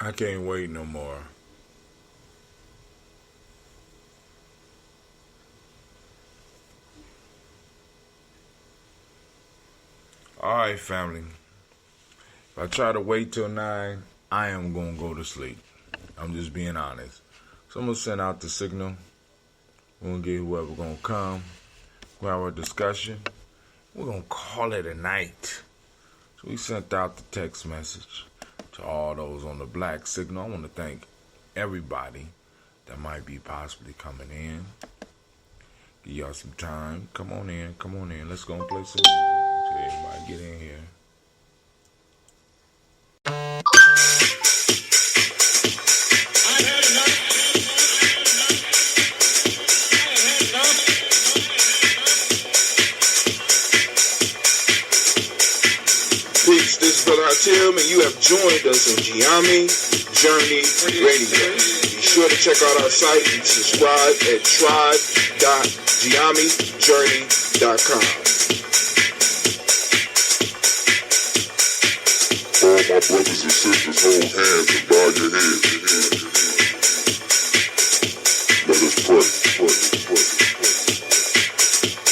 I can't wait no more. Alright, family. If I try to wait till 9, I am going to go to sleep. I'm just being honest. So I'm going to send out the signal. We're going to get whoever going to come. We'll have a discussion. We're going to call it a night. So we sent out the text message to all those on the black signal. I want to thank everybody that might be possibly coming in. Give y'all some time. Come on in. Come on in. Let's go and play some music. So everybody get in here. Peace, this is Brother Hatim, and you have joined us on Gye-Nyame Journey Radio. Be sure to check out our site and subscribe at tribe.gyenamejourney.com. All my brothers and sisters, hold hands and bow your heads. Let us pray.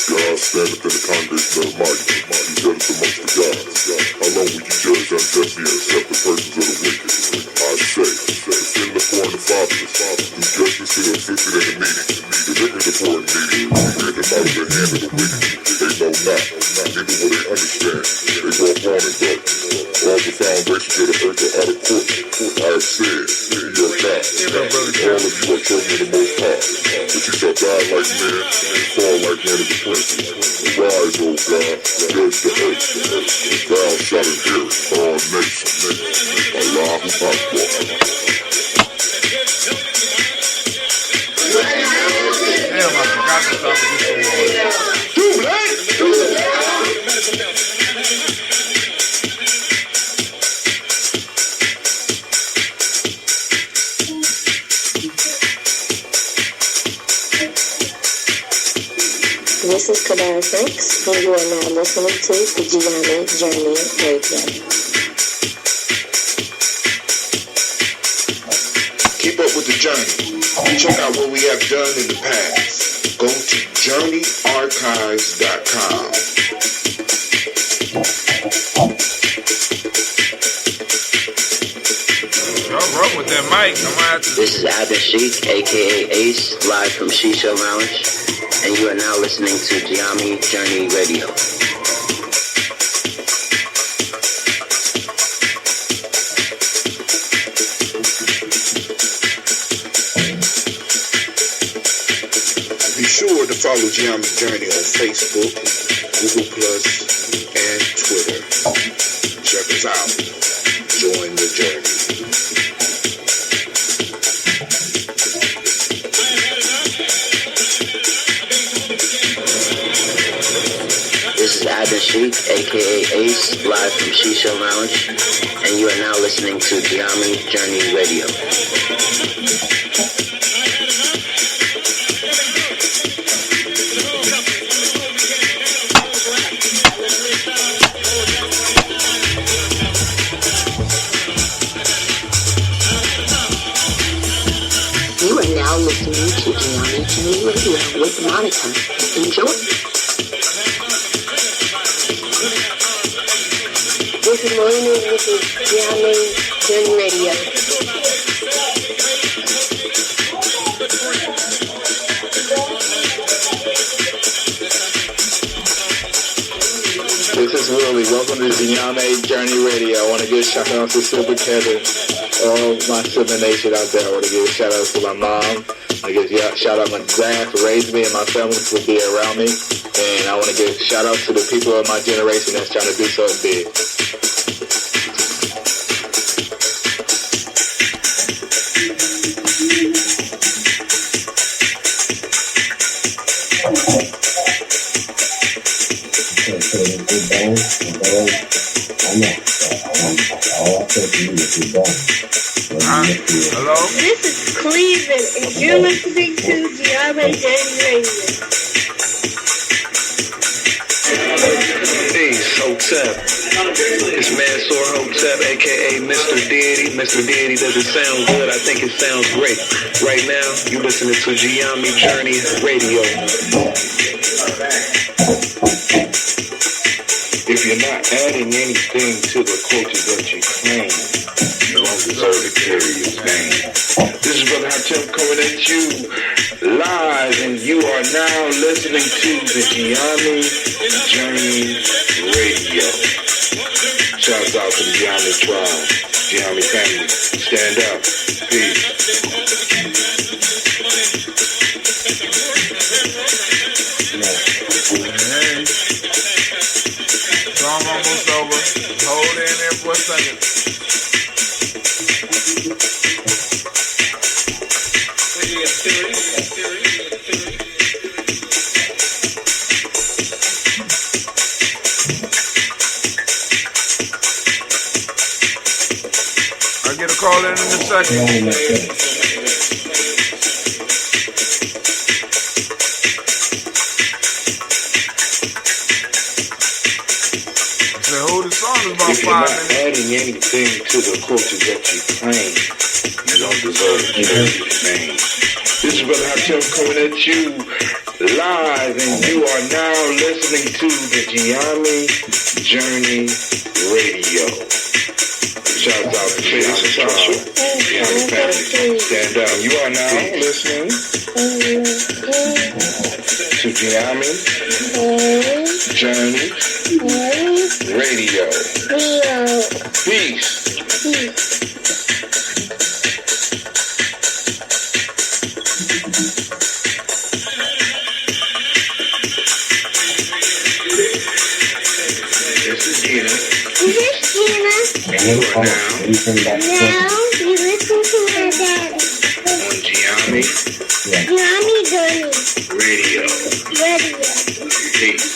God standeth in the congregation of the mighty. He judgeth amongst the gods. How long will you judge unjustly and accept the persons of the wicked? I say, defend the poor and the fatherless. Do justice to the afflicted and the needy. Deliver the poor and needy. Rid them out of the hand of the wicked. They know not, neither will they understand. They walk on in darkness. All the foundations of the earth are out of court. I have said, ye are God. All of you are children of the Most High. But you shall die like men and fall like one of the princes. Arise, O God, judge the earth. Thou shalt inherit all nations. Allahu Akbar. Damn, I forgot to stop and get some water. This is Kadar Fix, and you are now listening to the Gye-Nyame Journey Radio. Keep up with the journey. Check out what we have done in the past. Go to journeyarchives.com. Y'all run with that mic. I'm gonna have to... This is Abin Sheik, aka Ace, live from Shisha Lounge, and you are now listening to Gye-Nyame Journey Radio. Be sure to follow Gye-Nyame Journey on Facebook, Google Plus, and Twitter. Check us out. Join the journey. This is Abin Sheik, aka Ace, live from Shisha Lounge, and you are now listening to Gye-Nyame Journey Radio. You are now listening to Gye-Nyame Journey Radio with Monica. Enjoy. Good morning, this is Gye-Nyame Journey Radio. This is Willie. Welcome to Gye-Nyame Journey Radio. I want to give a shout out to Silver Kevin, all my Silver Nation out there. I want to give a shout out to my mom. I give a shout out to my dad for raising me and my family for being around me. And I want to give a shout out to the people of my generation that's trying to do something big. Hello? This is Cleveland, and you're listening to Gye-Nyame Journey Radio. Peace. Hotep. It's Mansour Hotep, aka Mr. Deity. Mr. Deity, does it sound good? I think it sounds great. Right now, you're listening to Gye-Nyame Journey Radio. If you're not adding anything to the culture that you claim, you don't deserve to carry your name. This is Brother Hatem coming at you live, and you are now listening to the Gye-Nyame Journey Radio. Shouts out to the Gye-Nyame tribe, Gye-Nyame family. Stand up. Peace. Hey. Song almost over. Hold in there for a second. I get a call in a second. Hold the song is about if you're 5 not minutes. adding anything to the culture that you claim, you don't deserve to carry your name. This is Brother Hatem coming at you live, and you are now listening to the Gye-Nyame Journey Radio. Shouts out to Gye-Nyame tribe, Gye-Nyame family. Stand up. You are now listening to Gye-Nyame Journey Radio. Peace. This is Gina. And you are now you listen to my daddy. on Gye-Nyame Gye-Nyame Journey Radio. Radio. Peace.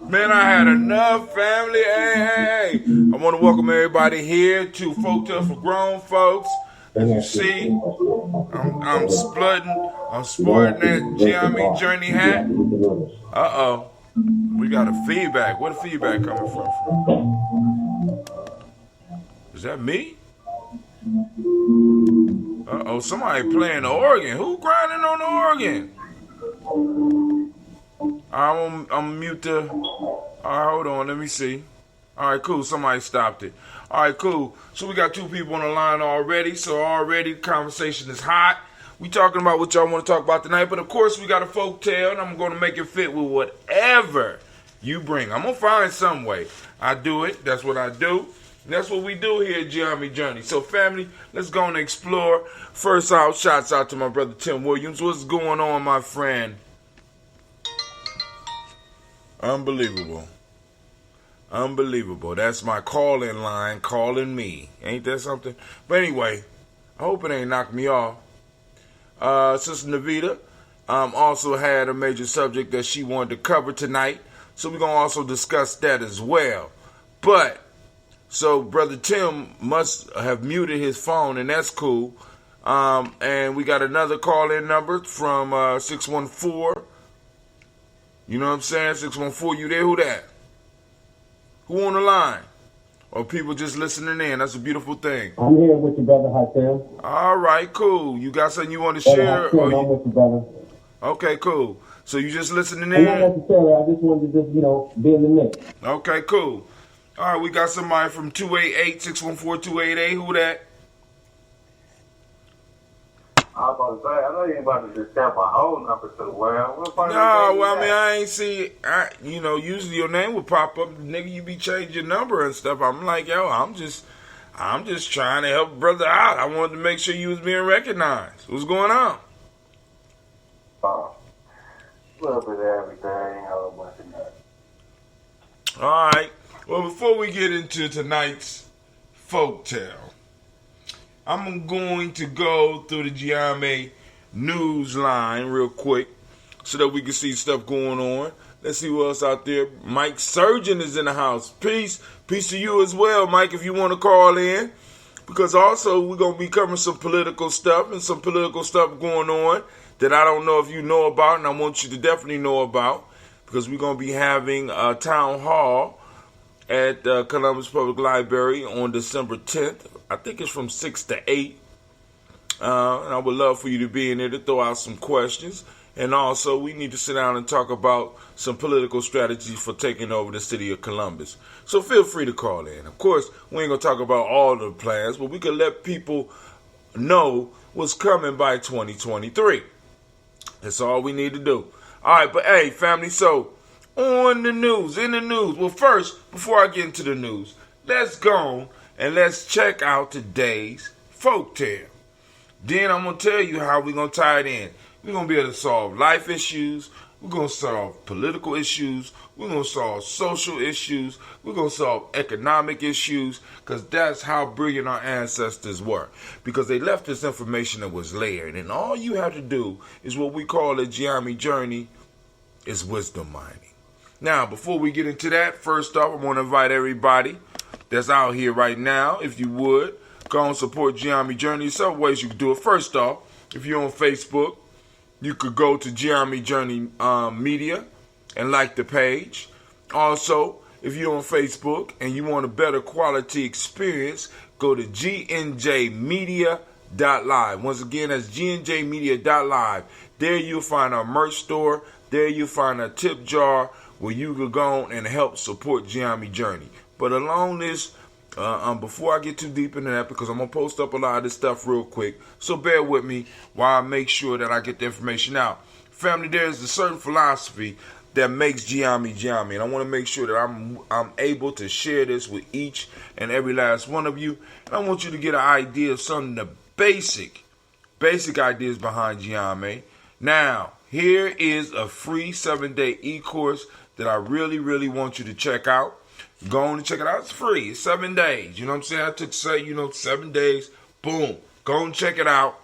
Man, I had enough, family. Hey. I want to welcome everybody here to Folktales for Grown Folks. As you see, I'm splitting. I'm sporting that Gye-Nyame Journey hat. Uh-oh. We got a feedback. Where the feedback coming from? Is that me? Uh-oh, somebody playing the organ. Who grinding on the organ? I'm mute the... All right, hold on. Let me see. All right, cool. Somebody stopped it. All right, cool. So we got 2 people on the line already. So already the conversation is hot. We talking about what y'all want to talk about tonight. But, of course, we got a folk tale, and I'm going to make it fit with whatever you bring. I'm going to find some way. I do it. That's what I do. And that's what we do here at Gye-Nyame Journey. So, family, let's go and explore. First out, shouts out to my brother Tim Williams. What's going on, my friend? Unbelievable. Unbelievable. That's my call-in line calling me. Ain't that something? But anyway, I hope it ain't knocked me off. Sister Navita also had a major subject that she wanted to cover tonight. So we're going to also discuss that as well. But, so Brother Tim must have muted his phone, and that's cool. And we got another call-in number from 614. You know what I'm saying? 614, you there? Who that? Who on the line? Or people just listening in? That's a beautiful thing. I'm here with you, Brother Hatem. All right, cool. You got something you want to share? I'm with you, brother. Okay, cool. So you just listening And in? not necessarily. I just wanted to be in the mix. Okay, cool. All right, we got somebody from 288-614-288. Who that? I was about to say, I know you ain't about to just tell my whole number to the world. No, well, I mean, I ain't see, usually your name would pop up. Nigga, you be changing your number and stuff. I'm like, yo, I'm just trying to help brother out. I wanted to make sure you was being recognized. What's going on? A little bit of everything, a whole bunch of nothing. All right. Well, before we get into tonight's folktale, I'm going to go through the Gye-Nyame news line real quick so that we can see stuff going on. Let's see what else out there. Mike Surgeon is in the house. Peace to you as well, Mike, if you want to call in. Because also we're going to be covering some political stuff and some political stuff going on that I don't know if you know about, and I want you to definitely know about, because we're going to be having a town hall at Columbus Public Library on December 10th. I think it's from 6 to 8. And I would love for you to be in there to throw out some questions. And also, we need to sit down and talk about some political strategies for taking over the city of Columbus. So feel free to call in. Of course, we ain't going to talk about all the plans, but we can let people know what's coming by 2023. That's all we need to do. All right, but hey, family, so in the news. Well, first, before I get into the news, let's go and let's check out today's folktale. Then I'm going to tell you how we're going to tie it in. We're going to be able to solve life issues. We're going to solve political issues. We're going to solve social issues. We're going to solve economic issues, because that's how brilliant our ancestors were. Because they left this information that was layered. And all you have to do is what we call a Gye-Nyame journey is wisdom mining. Now, before we get into that, first off, I want to invite everybody that's out here right now, if you would, go and support Gye-Nyame Journey. Several ways you can do it. First off, if you're on Facebook, you could go to Gye-Nyame Journey Media and like the page. Also, if you're on Facebook and you want a better quality experience, go to gnjmedia.live. Once again, that's gnjmedia.live. There you'll find our merch store. There you'll find a tip jar where you could go and help support Gye-Nyame Journey. But along this, before I get too deep into that, because I'm going to post up a lot of this stuff real quick, so bear with me while I make sure that I get the information out. Family, there's a certain philosophy that makes Gye-Nyame Gye-Nyame, and I want to make sure that I'm able to share this with each and every last one of you, and I want you to get an idea of some of the basic ideas behind Gye-Nyame. Now, here is a free 7-day e-course that I really, really want you to check out. Go on and check it out. It's free. It's 7 days. You know what I'm saying? I took 7 days. Boom. Go and check it out.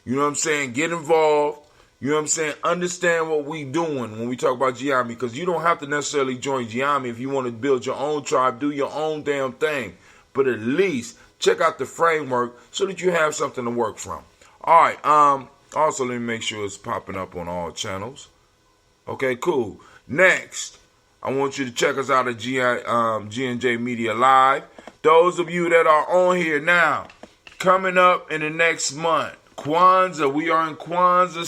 You know what I'm saying? Get involved. You know what I'm saying? Understand what we doing when we talk about Gye-Nyame, because you don't have to necessarily join Gye-Nyame if you want to build your own tribe, do your own damn thing. But at least check out the framework so that you have something to work from. All right. Also, let me make sure it's popping up on all channels. Okay, cool. Next, I want you to check us out at G&J Media Live. Those of you that are on here now, coming up in the next month, Kwanzaa, we are in Kwanzaa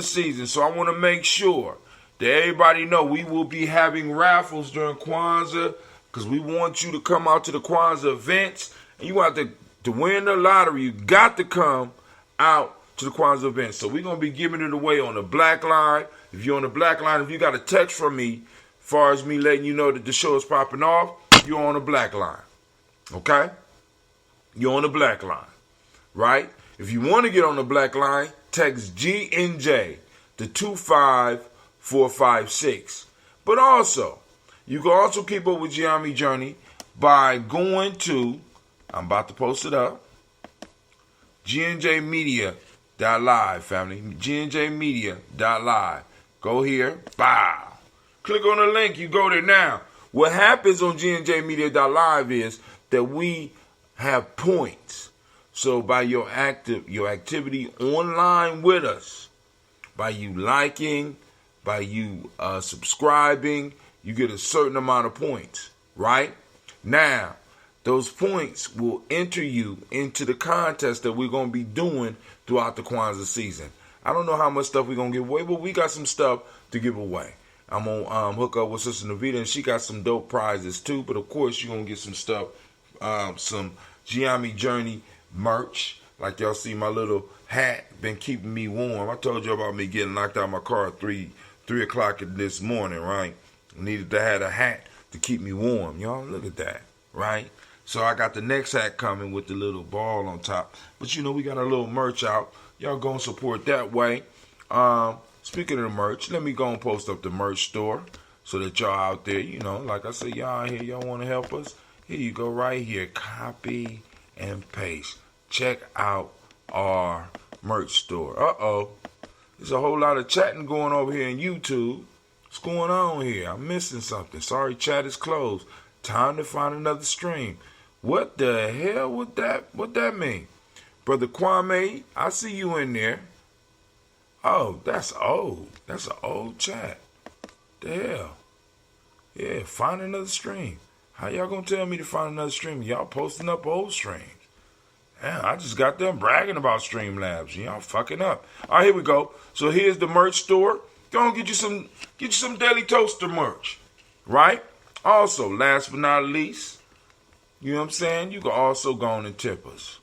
season. So I want to make sure that everybody know we will be having raffles during Kwanzaa, because we want you to come out to the Kwanzaa events. And you want to win the lottery, you got to come out to the Kwanzaa events. So we're going to be giving it away on the Black Line. If you're on the Black Line, if you got a text from me, as far as me letting you know that the show is popping off, you're on the Black Line. Okay? You're on the Black Line. Right? If you want to get on the Black Line, text GNJ to 25456. But also, you can also keep up with Gye-Nyame Journey by going to, I'm about to post it up, GNJmedia.live, family. GNJmedia.live. Go here. Bow. Click on the link. You go there now. What happens on GNJmedia.live is that we have points. So by your activity online with us, by you liking, by you subscribing, you get a certain amount of points, right? Now, those points will enter you into the contest that we're going to be doing throughout the Kwanzaa season. I don't know how much stuff we're going to give away, but we got some stuff to give away. I'm going to hook up with Sister Navita, and she got some dope prizes too. But of course, you're going to get some stuff, some Gye-Nyame Journey merch. Like y'all see my little hat, been keeping me warm. I told you about me getting knocked out of my car at 3 o'clock this morning, right? Needed to have a hat to keep me warm. Y'all, look at that, right? So I got the next hat coming with the little ball on top. But you know, we got a little merch out. Y'all go and support that way. Speaking of the merch, let me go and post up the merch store so that y'all out there, you know, like I said, y'all out here, y'all want to help us? Here you go right here. Copy and paste. Check out our merch store. There's a whole lot of chatting going over here in YouTube. What's going on here? I'm missing something. Sorry, chat is closed. Time to find another stream. What the hell would that mean? Brother Kwame, I see you in there. Oh, that's old. That's an old chat. The hell? Yeah, find another stream. How y'all gonna tell me to find another stream? Y'all posting up old streams. Damn, I just got them bragging about Streamlabs. Y'all fucking up. All right, here we go. So here's the merch store. Go and get you some Daily Toaster merch. Right? Also, last but not least, you know what I'm saying? You can also go on and tip us.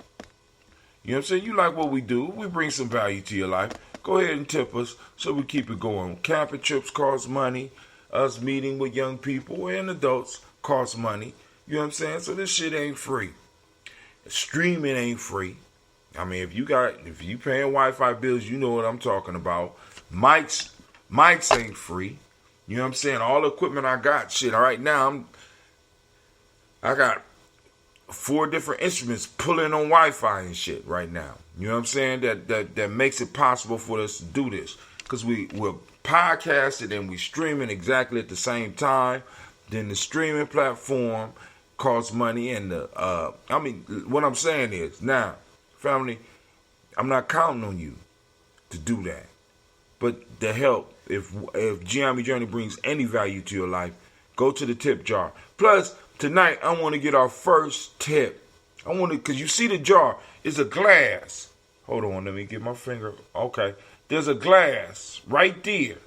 You know what I'm saying? You like what we do. We bring some value to your life. Go ahead and tip us so we keep it going. Camping trips cost money. Us meeting with young people and adults cost money. You know what I'm saying? So this shit ain't free. Streaming ain't free. I mean, if you paying Wi-Fi bills, you know what I'm talking about. Mics ain't free. You know what I'm saying? All the equipment I got, shit. All right, now I got 4 different instruments pulling on Wi-Fi and shit right now. You know what I'm saying? That makes it possible for us to do this because we're podcasted and we streaming exactly at the same time. Then the streaming platform costs money, and what I'm saying is, now, family, I'm not counting on you to do that, but to help. If Gye-Nyame Journey brings any value to your life, go to the tip jar. Plus, tonight I want to get our first tip. Because you see the jar, it's a glass. Hold on, let me get my finger. Okay, there's a glass right there.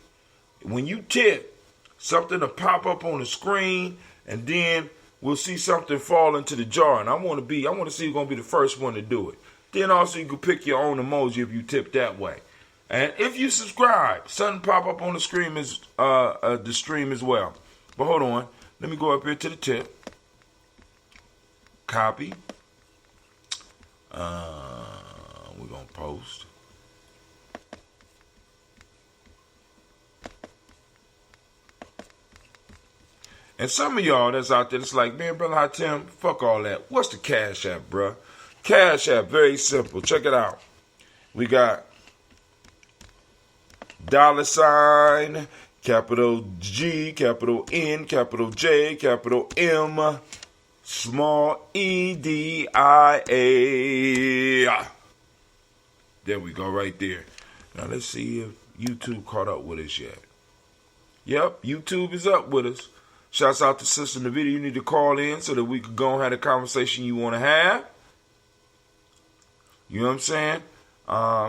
When you tip, something will pop up on the screen, and then we'll see something fall into the jar. And I want to see who's going to be the first one to do it. Then also you can pick your own emoji if you tip that way. And if you subscribe, something pop up on the screen the stream as well. But hold on, let me go up here to the tip. Copy. We're gonna post. And some of y'all that's out there, it's like, man, brother Hatem, fuck all that. What's the Cash App, bruh? Cash App, very simple. Check it out. We got $, capital G, capital N, capital J, capital M, small EDIA. There we go, right there. Now let's see if YouTube caught up with us yet. Yep, YouTube is up with us. Shouts out to Sister in the video. You need to call in so that we can go and have the conversation you want to have. You know what I'm saying?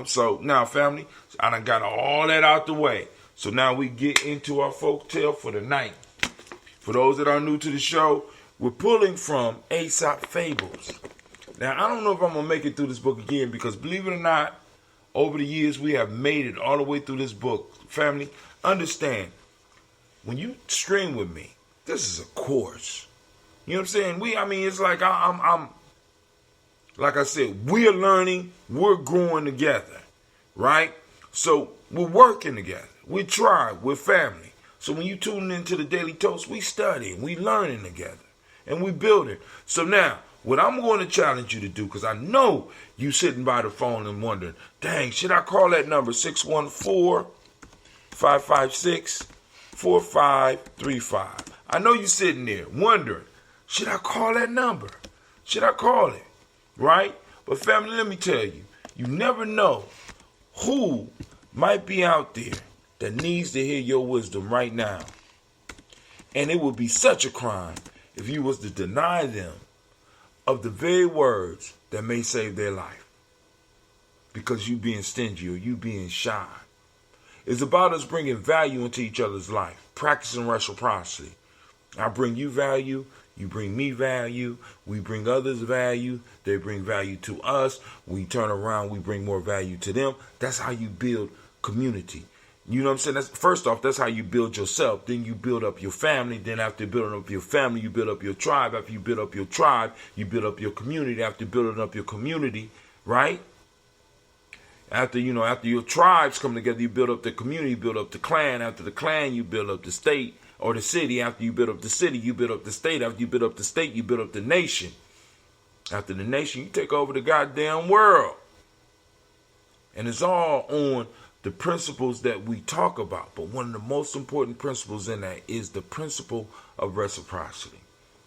So now, family, I done got all that out the way. So now we get into our folktale for the night. For those that are new to the show, we're pulling from Aesop Fables. Now, I don't know if I'm going to make it through this book again because, believe it or not, over the years, we have made it all the way through this book. Family, understand, when you stream with me, this is a course. You know what I'm saying? It's like I'm like I said, we're learning, we're growing together, right? So we're working together. We tribe, we're family. So when you tune into the Daily Toast, we studying, we learning together, and we building. So now, what I'm going to challenge you to do, because I know you sitting by the phone and wondering, dang, should I call that number 614-556-4535? I know you sitting there wondering, should I call that number? Should I call it? Right? But family, let me tell you, you never know who might be out there that needs to hear your wisdom right now. And it would be such a crime if you was to deny them of the very words that may save their life. Because you being stingy or you being shy. It's about us bringing value into each other's life. Practicing reciprocity. I bring you value. You bring me value. We bring others value. They bring value to us. We turn around. We bring more value to them. That's how you build community. You know what I'm saying? First off, that's how you build yourself. Then you build up your family. Then after building up your family, you build up your tribe. After you build up your tribe, you build up your community. After building up your community, right? After your tribes come together, you build up the community, you build up the clan. After the clan, you build up the state or the city. After you build up the city, you build up the state. After you build up the state, you build up the nation. After the nation, you take over the goddamn world. And it's all on the principles that we talk about. But one of the most important principles in that is the principle of reciprocity.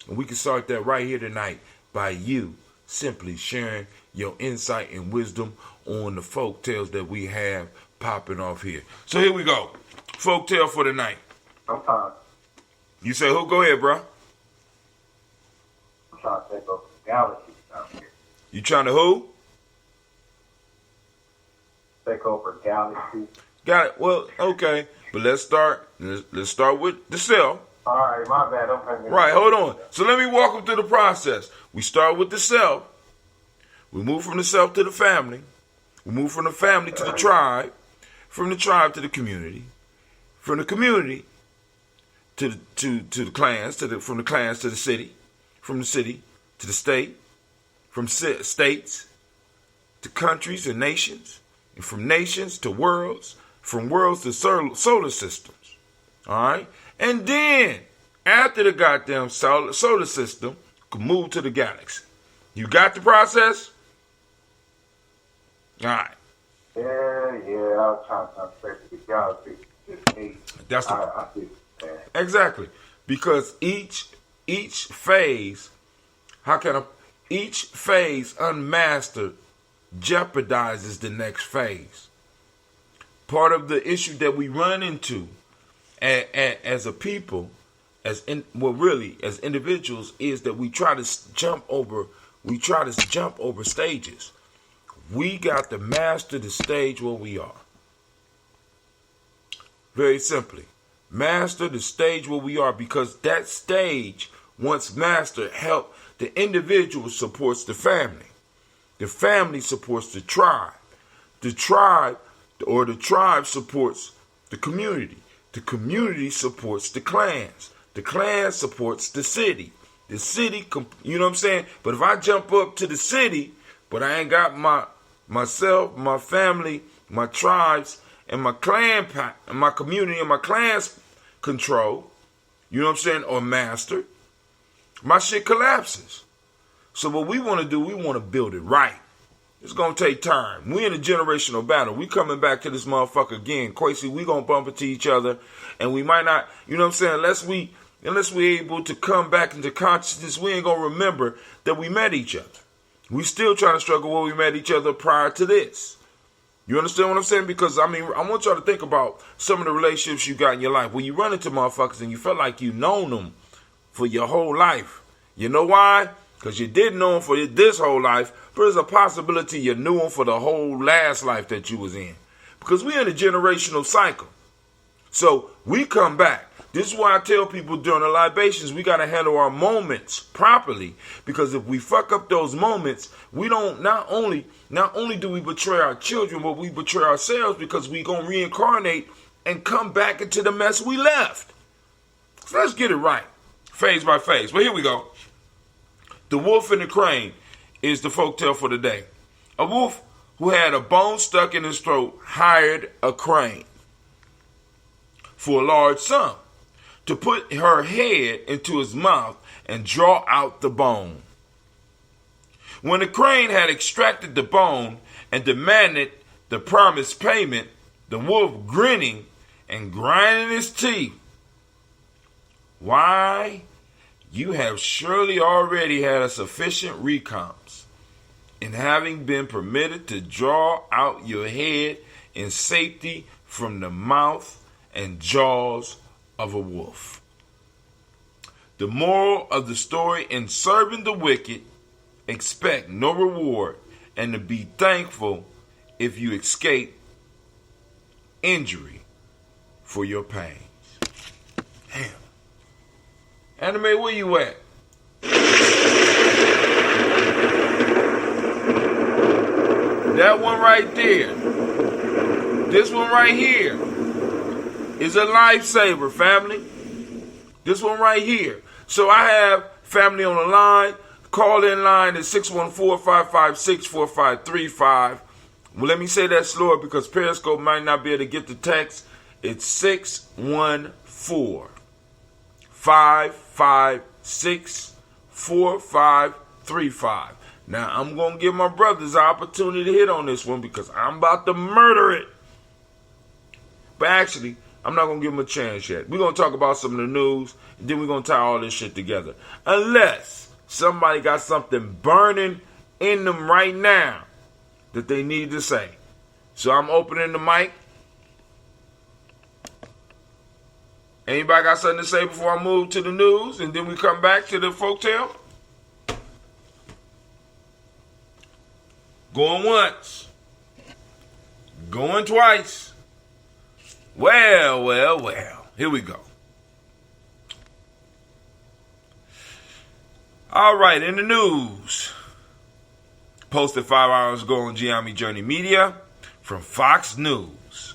And we can start that right here tonight by you simply sharing your insight and wisdom on the folk tales that we have popping off here. So here we go. Folk tale for the night. I'm trying. You say who? Go ahead, bro. I'm trying to take over the galaxy down here. You trying to who? Take over galaxy. Got it. Well, okay. But let's start with the self. All right, my bad. I'm hungry. Right, hold on. So let me walk them through the process. We start with the self. We move from the self to the family. We move from the family to the tribe. From the tribe to the community. From the community to the clans. From the clans to the city. From the city to the state. From states to countries and nations. And from nations to worlds. From worlds to solar systems. All right? And then, after the goddamn solar system, can move to the galaxy. You got the process? All right. Yeah, I was trying to concentrate to the galaxy. That's the, I see. Yeah. exactly. Because each phase, each phase unmastered jeopardizes the next phase. Part of the issue that we run into as a people, as individuals, is that we try to jump over stages. We got to master the stage where we are. Very simply, master the stage where we are, because that stage, once mastered, help the individual supports the family supports the tribe supports the community supports the clan supports the city, you know what I'm saying? But if I jump up to the city, but I ain't got myself, my family, my tribes, and my clan, and my community and my clans control, you know what I'm saying, or master, my shit collapses. So what we want to do, we want to build it right. It's going to take time. We in a generational battle. We coming back to this motherfucker again. Quasi, we going to bump into each other, and we might not, you know what I'm saying, unless we able to come back into consciousness, we ain't going to remember that we met each other. We still trying to struggle where we met each other prior to this. You understand what I'm saying? Because, I want y'all to think about some of the relationships you got in your life. When you run into motherfuckers and you felt like you known them for your whole life. You know why? Because you didn't know them for this whole life, but there's a possibility you knew them for the whole last life that you was in. Because we're in a generational cycle. So we come back. This is why I tell people during the libations, we got to handle our moments properly. Because if we fuck up those moments, we don't, not only do we betray our children, but we betray ourselves, because we going to reincarnate and come back into the mess we left. So let's get it right, phase by phase. Well, here we go. The Wolf and the Crane is the folktale for the day. A wolf who had a bone stuck in his throat hired a crane for a large sum to put her head into his mouth and draw out the bone. When the crane had extracted the bone and demanded the promised payment, the wolf, grinning and grinding his teeth, "Why, you have surely already had a sufficient recompense in having been permitted to draw out your head in safety from the mouth and jaws of a wolf." The moral of the story: in serving the wicked, expect no reward, and to be thankful if you escape injury for your pains. Damn. Anime, where you at? That one right there. This one right here is a lifesaver, family. This one right here. So I have family on the line. Call-in line is 614-556-4535. Well, let me say that slower because Periscope might not be able to get the text. It's 614-556-4535. Now, I'm going to give my brothers an opportunity to hit on this one because I'm about to murder it. But actually, I'm not going to give them a chance yet. We're going to talk about some of the news, and then we're going to tie all this shit together. Unless somebody got something burning in them right now that they need to say. So I'm opening the mic. Anybody got something to say before I move to the news, and then we come back to the folktale? Going once. Going twice. Well. Here we go. All right, in the news. Posted 5 hours ago on Gye-Nyame Journey Media from Fox News.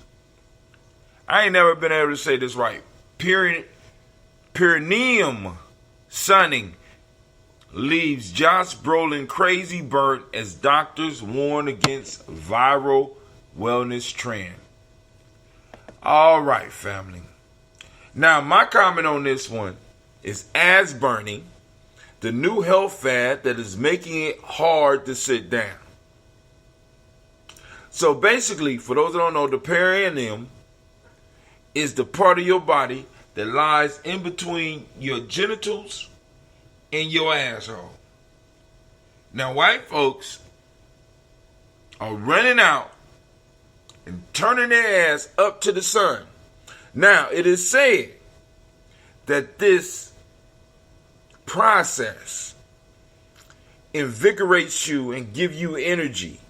I ain't never been able to say this right. Perineum sunning leaves Josh Brolin crazy burnt as doctors warn against viral wellness trend. All right, family. Now, my comment on this one is ass burning, the new health fad that is making it hard to sit down. So basically, for those that don't know, the perineum is the part of your body that lies in between your genitals and your asshole. Now, white folks are running out and turning their ass up to the sun. Now, it is said that this process invigorates you and give you energy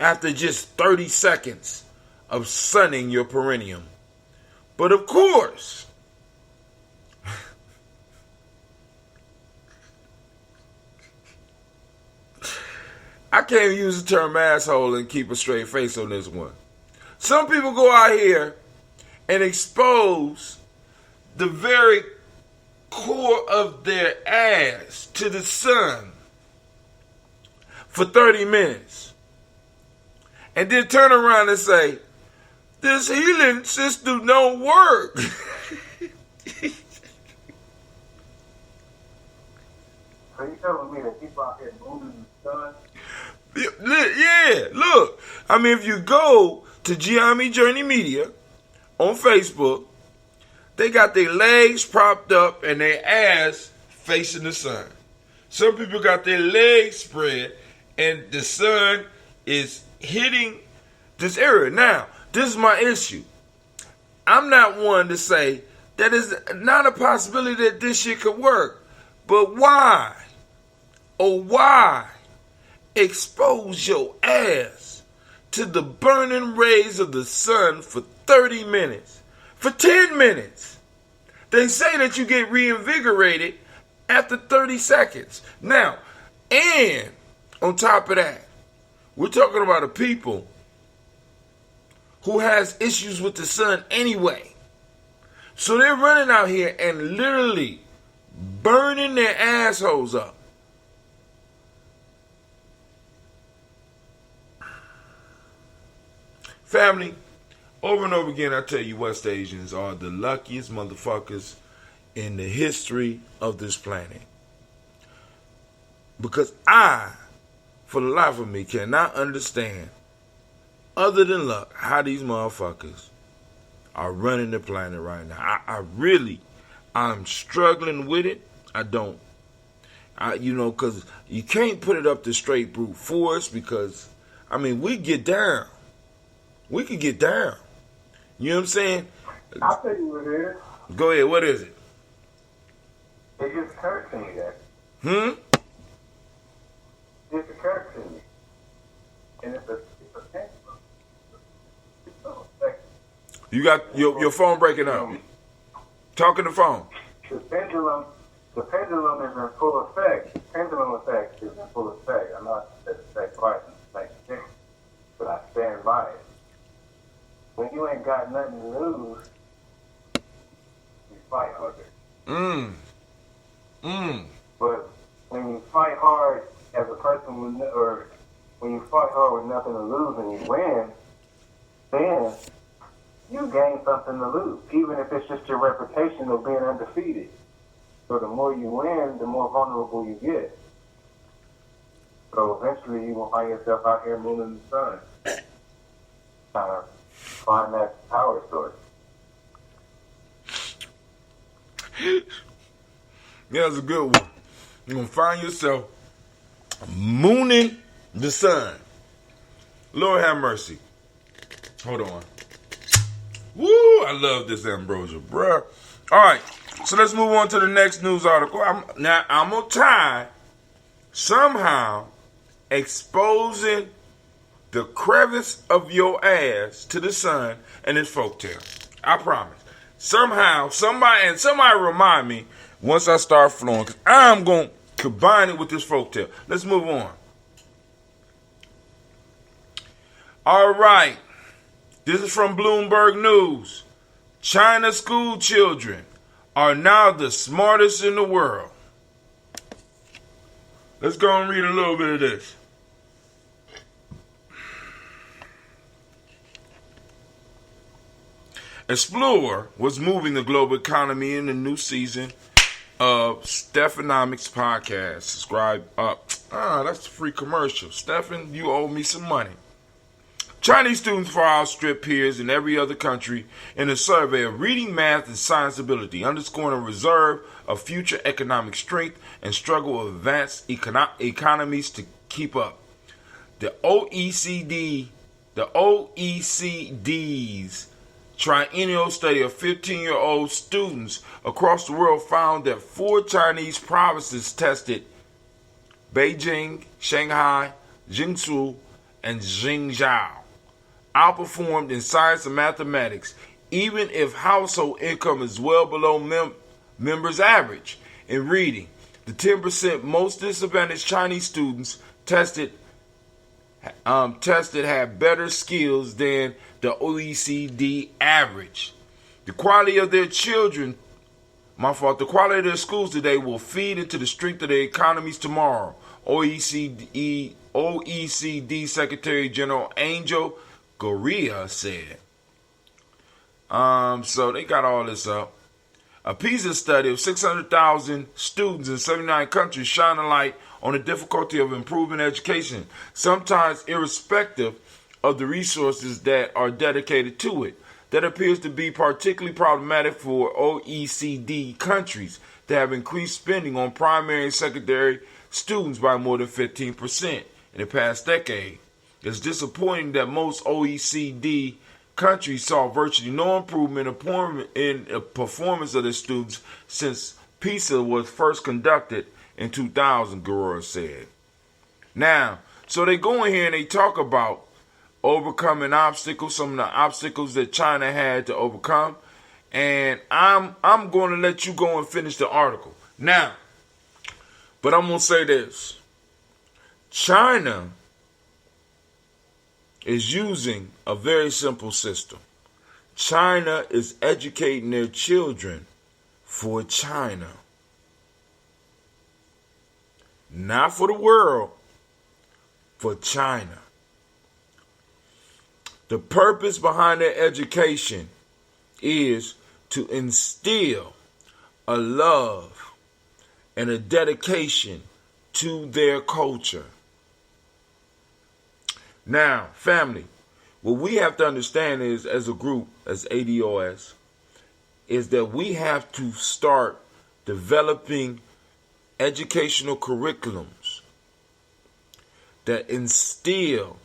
after just 30 seconds of sunning your perineum. But of course, I can't use the term asshole and keep a straight face on this one. Some people go out here and expose the very core of their ass to the sun for 30 minutes. And then turn around and say, this healing system don't work. So you telling me that people out here moving in the sun? Yeah, look. I mean, if you go to Gye-Nyame Journey Media on Facebook, they got their legs propped up and their ass facing the sun. Some people got their legs spread and the sun is hitting this area. Now, this is my issue. I'm not one to say that is not a possibility that this shit could work. But why? Oh, why expose your ass to the burning rays of the sun for 30 minutes? For 10 minutes. They say that you get reinvigorated after 30 seconds. Now, and on top of that, we're talking about a people who has issues with the sun anyway. So they're running out here and literally burning their assholes up. Family, over and over again, I tell you, West Asians are the luckiest motherfuckers in the history of this planet. Because I, for the life of me, cannot understand, other than luck, how these motherfuckers are running the planet right now. I'm struggling with it. I don't. Because you can't put it up to straight brute force because, we get down. We can get down. You know what I'm saying? I'll tell you what it is. Go ahead. What is it? It just occurred to me that. It occurred to me. And it's a pendulum. It's so effective. You got your phone breaking up. Talking the phone. The pendulum is in full effect. The pendulum effect is in full effect. I'm not that effect right in the but I stand by it. When you ain't got nothing to lose, you fight harder. But when you fight hard as a person or when you fight hard with nothing to lose and you win, then you gain something to lose, even if it's just your reputation of being undefeated. So the more you win, the more vulnerable you get. So eventually you will find yourself out here mooning the sun, trying to find that power source. Yeah, that's a good one. You're going to find yourself mooning the sun. Lord have mercy. Hold on. Woo, I love this ambrosia, bruh. All right, so let's move on to the next news article. I'm going to try somehow exposing the crevice of your ass to the sun and its folktale. I promise. Somehow, somebody remind me once I start flowing, because I'm going to combine it with this folktale. Let's move on. All right. This is from Bloomberg News. China school children are now the smartest in the world. Let's go and read a little bit of this. Explorer was moving the global economy in the new season of Stephanomics podcast. Subscribe up. That's a free commercial. Stephan, you owe me some money. Chinese students far outstrip peers in every other country in a survey of reading, math, and science ability, underscoring a reserve of future economic strength and struggle of advanced economies to keep up. The OECD's triennial study of 15-year-old students across the world found that 4 Chinese provinces tested, Beijing, Shanghai, Jiangsu, and Xinjiang, outperformed in science and mathematics, even if household income is well below members' average. In reading, the 10% most disadvantaged Chinese students tested had better skills than the OECD average. The quality of their schools today will feed into the strength of their economies tomorrow, OECD Secretary General Angel Gurria said. So they got all this up. A PISA study of 600,000 students in 79 countries shine a light on the difficulty of improving education, sometimes irrespective of the resources that are dedicated to it. That appears to be particularly problematic for OECD countries that have increased spending on primary and secondary students by more than 15% in the past decade. It's disappointing that most OECD countries saw virtually no improvement in the performance of their students since PISA was first conducted in 2000, Gurria said. Now, so they go in here and they talk about overcoming obstacles, some of the obstacles that China had to overcome. And I'm going to let you go and finish the article. Now, but I'm going to say this. China is using a very simple system. China is educating their children for China. Not for the world, for China. The purpose behind their education is to instill a love and a dedication to their culture. Now, family, what we have to understand is, as a group, as ADOS, is that we have to start developing educational curriculums that instill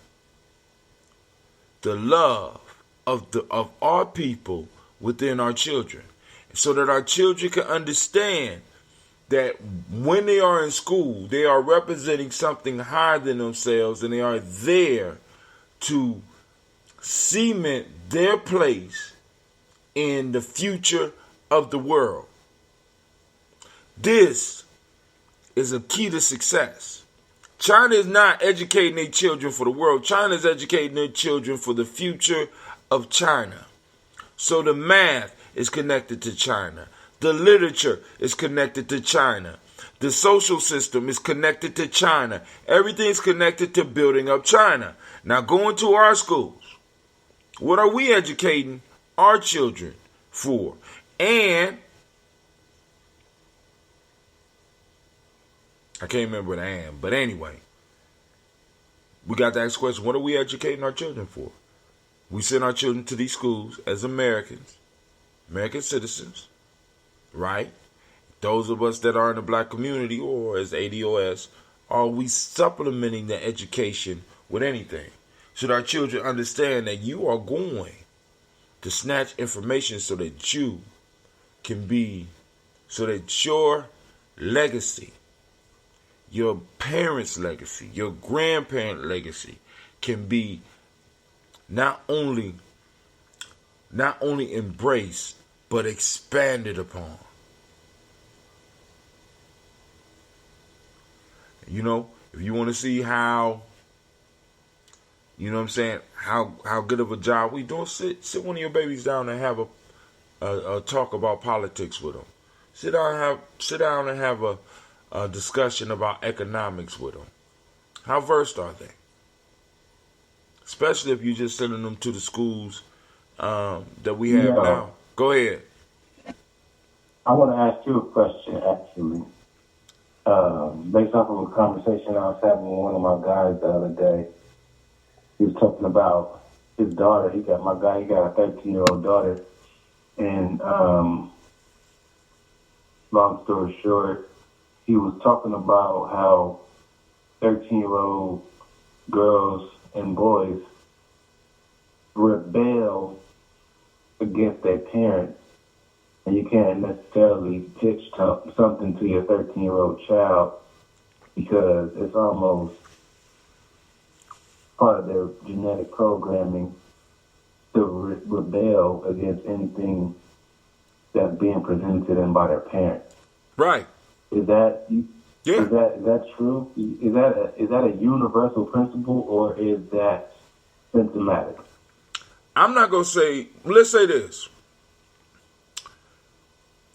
the love of our people within our children, so that our children can understand that when they are in school, they are representing something higher than themselves, and they are there to cement their place in the future of the world. This is a key to success. China is not educating their children for the world. China is educating their children for the future of China. So the math is connected to China. The literature is connected to China. The social system is connected to China. Everything's connected to building up China. Now, going to our schools, what are we educating our children for? And I can't remember what I am, but anyway, we got to ask the question, what are we educating our children for? We send our children to these schools as Americans, American citizens, right? Those of us that are in the black community or as ADOS, are we supplementing the education with anything? Should our children understand that you are going to snatch information so that you can be, so that your legacy, your parents' legacy, your grandparent legacy can be not only embraced, but expanded upon. You know, if you want to see how, you know what I'm saying, how good of a job we doing, sit one of your babies down and have a talk about politics with them. Sit down and have a discussion about economics with them. How versed are they? Especially if you're just sending them to the schools that we have now. Go ahead. I want to ask you a question, actually. Based off of a conversation I was having with one of my guys the other day. He was talking about his daughter. He got a 13-year-old daughter. And long story short, he was talking about how 13-year-old girls and boys rebel against their parents. And you can't necessarily pitch something to your 13-year-old child because it's almost part of their genetic programming to rebel against anything that's being presented to them by their parents. Right. Is that yeah? Is that true? Is that a universal principle or is that symptomatic? I'm not gonna say. Let's say this.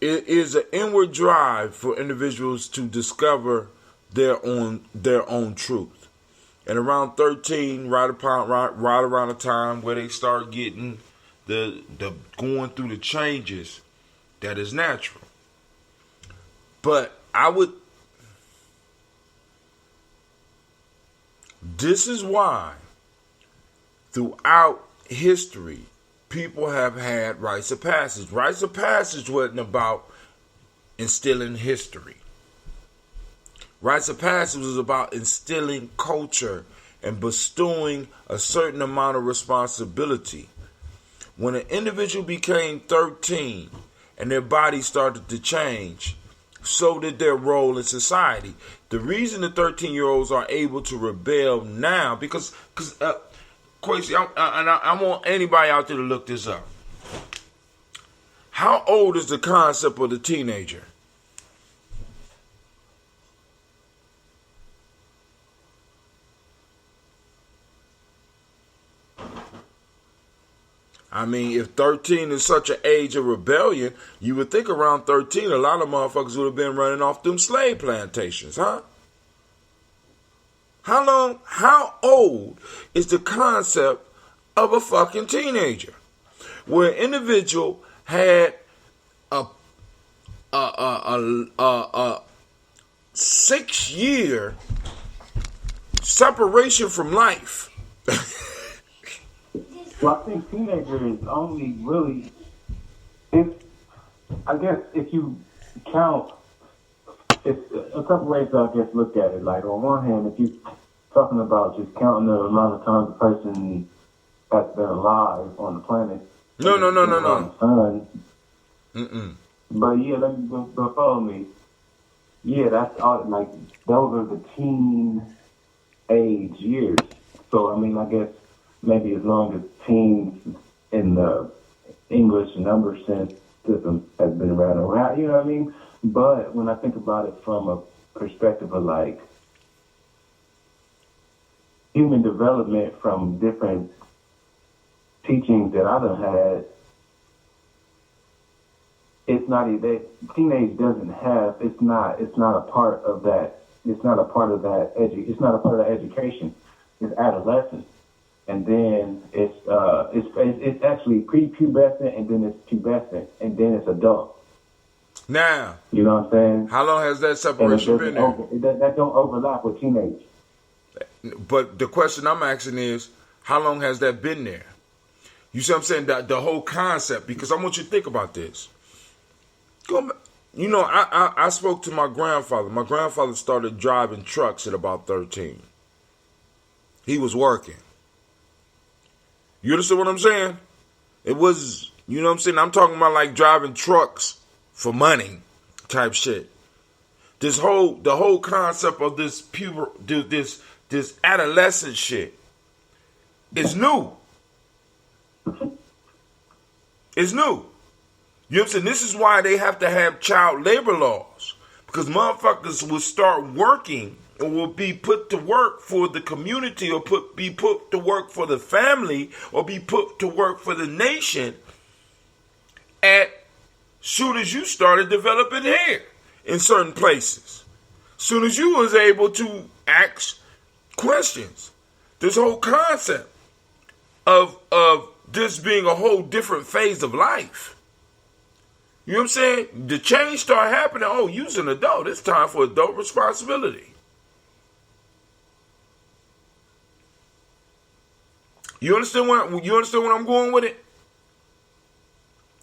It is an inward drive for individuals to discover their own truth. And around 13, right around the time where they start getting the going through the changes, that is natural. But this is why throughout history, people have had rites of passage. Rites of passage wasn't about instilling history. Rites of passage was about instilling culture and bestowing a certain amount of responsibility. When an individual became 13 and their body started to change, so did their role in society. The reason the 13-year-olds are able to rebel now, because Quasi, I want anybody out there to look this up. How old is the concept of the teenager? I mean, if 13 is such an age of rebellion, you would think around 13 a lot of motherfuckers would have been running off them slave plantations, huh? How old is the concept of a fucking teenager? Where an individual had a 6-year separation from life. Well, I think teenager is only really, if you count, it's a couple ways I guess look at it. Like on one hand, if you're talking about just counting the amount of times a person has been alive on the planet. No. But yeah, let me go follow me. Yeah, that's all. Like those are the teen age years. So I mean, I guess maybe as long as teens in the English number sense system has been around, you know what I mean? But when I think about it from a perspective of like human development from different teachings that I done had, it's not teenage doesn't have, it's not a part of that, it's not a part of that education. It's adolescence. And then it's actually prepubescent, and then it's pubescent, and then it's adult. Now, you know what I'm saying? How long has that separation been there? That don't overlap with teenage. But the question I'm asking is, how long has that been there? You see what I'm saying? The whole concept, because I want you to think about this. You know, I spoke to my grandfather. My grandfather started driving trucks at about 13. He was working. You understand what I'm saying? It was, you know what I'm saying? I'm talking about like driving trucks for money type shit. The whole concept of this this adolescent shit is new. It's new. You know what I'm saying? This is why they have to have child labor laws. Because motherfuckers will start working or will be put to work for the community or be put to work for the family or be put to work for the nation at soon as you started developing hair in certain places. Soon as you was able to ask questions. This whole concept of this being a whole different phase of life. You know what I'm saying? The change started happening. Oh, you's an adult. It's time for adult responsibility. You understand where I'm going with it?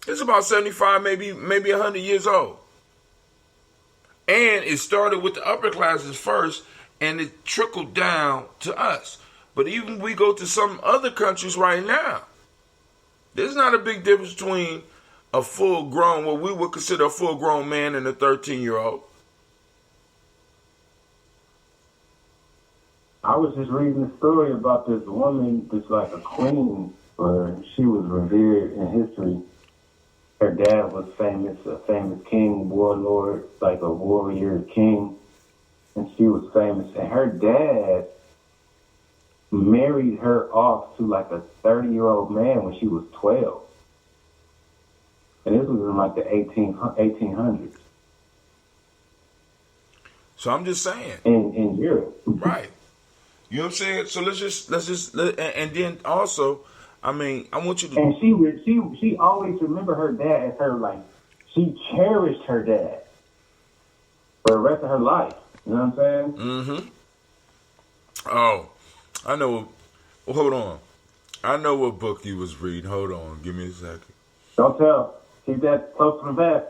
It's about 75, maybe 100 years old. And it started with the upper classes first, and it trickled down to us. But even we go to some other countries right now, there's not a big difference between a full-grown, what we would consider a full-grown man and a 13-year-old. I was just reading a story about this woman that's like a queen, or she was revered in history. Her dad was a famous king, warlord, like a warrior king, and she was famous. And her dad married her off to like a 30-year-old man when she was 12. And this was in like the 1800s. So I'm just saying. In Europe. Right. You know what I'm saying? So and then also, I mean, I want you to. And she always remembered her dad as her, like, she cherished her dad for the rest of her life. You know what I'm saying? Mm-hmm. Oh, I know. Well, hold on. I know what book you was reading. Hold on. Give me a second. Don't tell. Keep that close to the vest.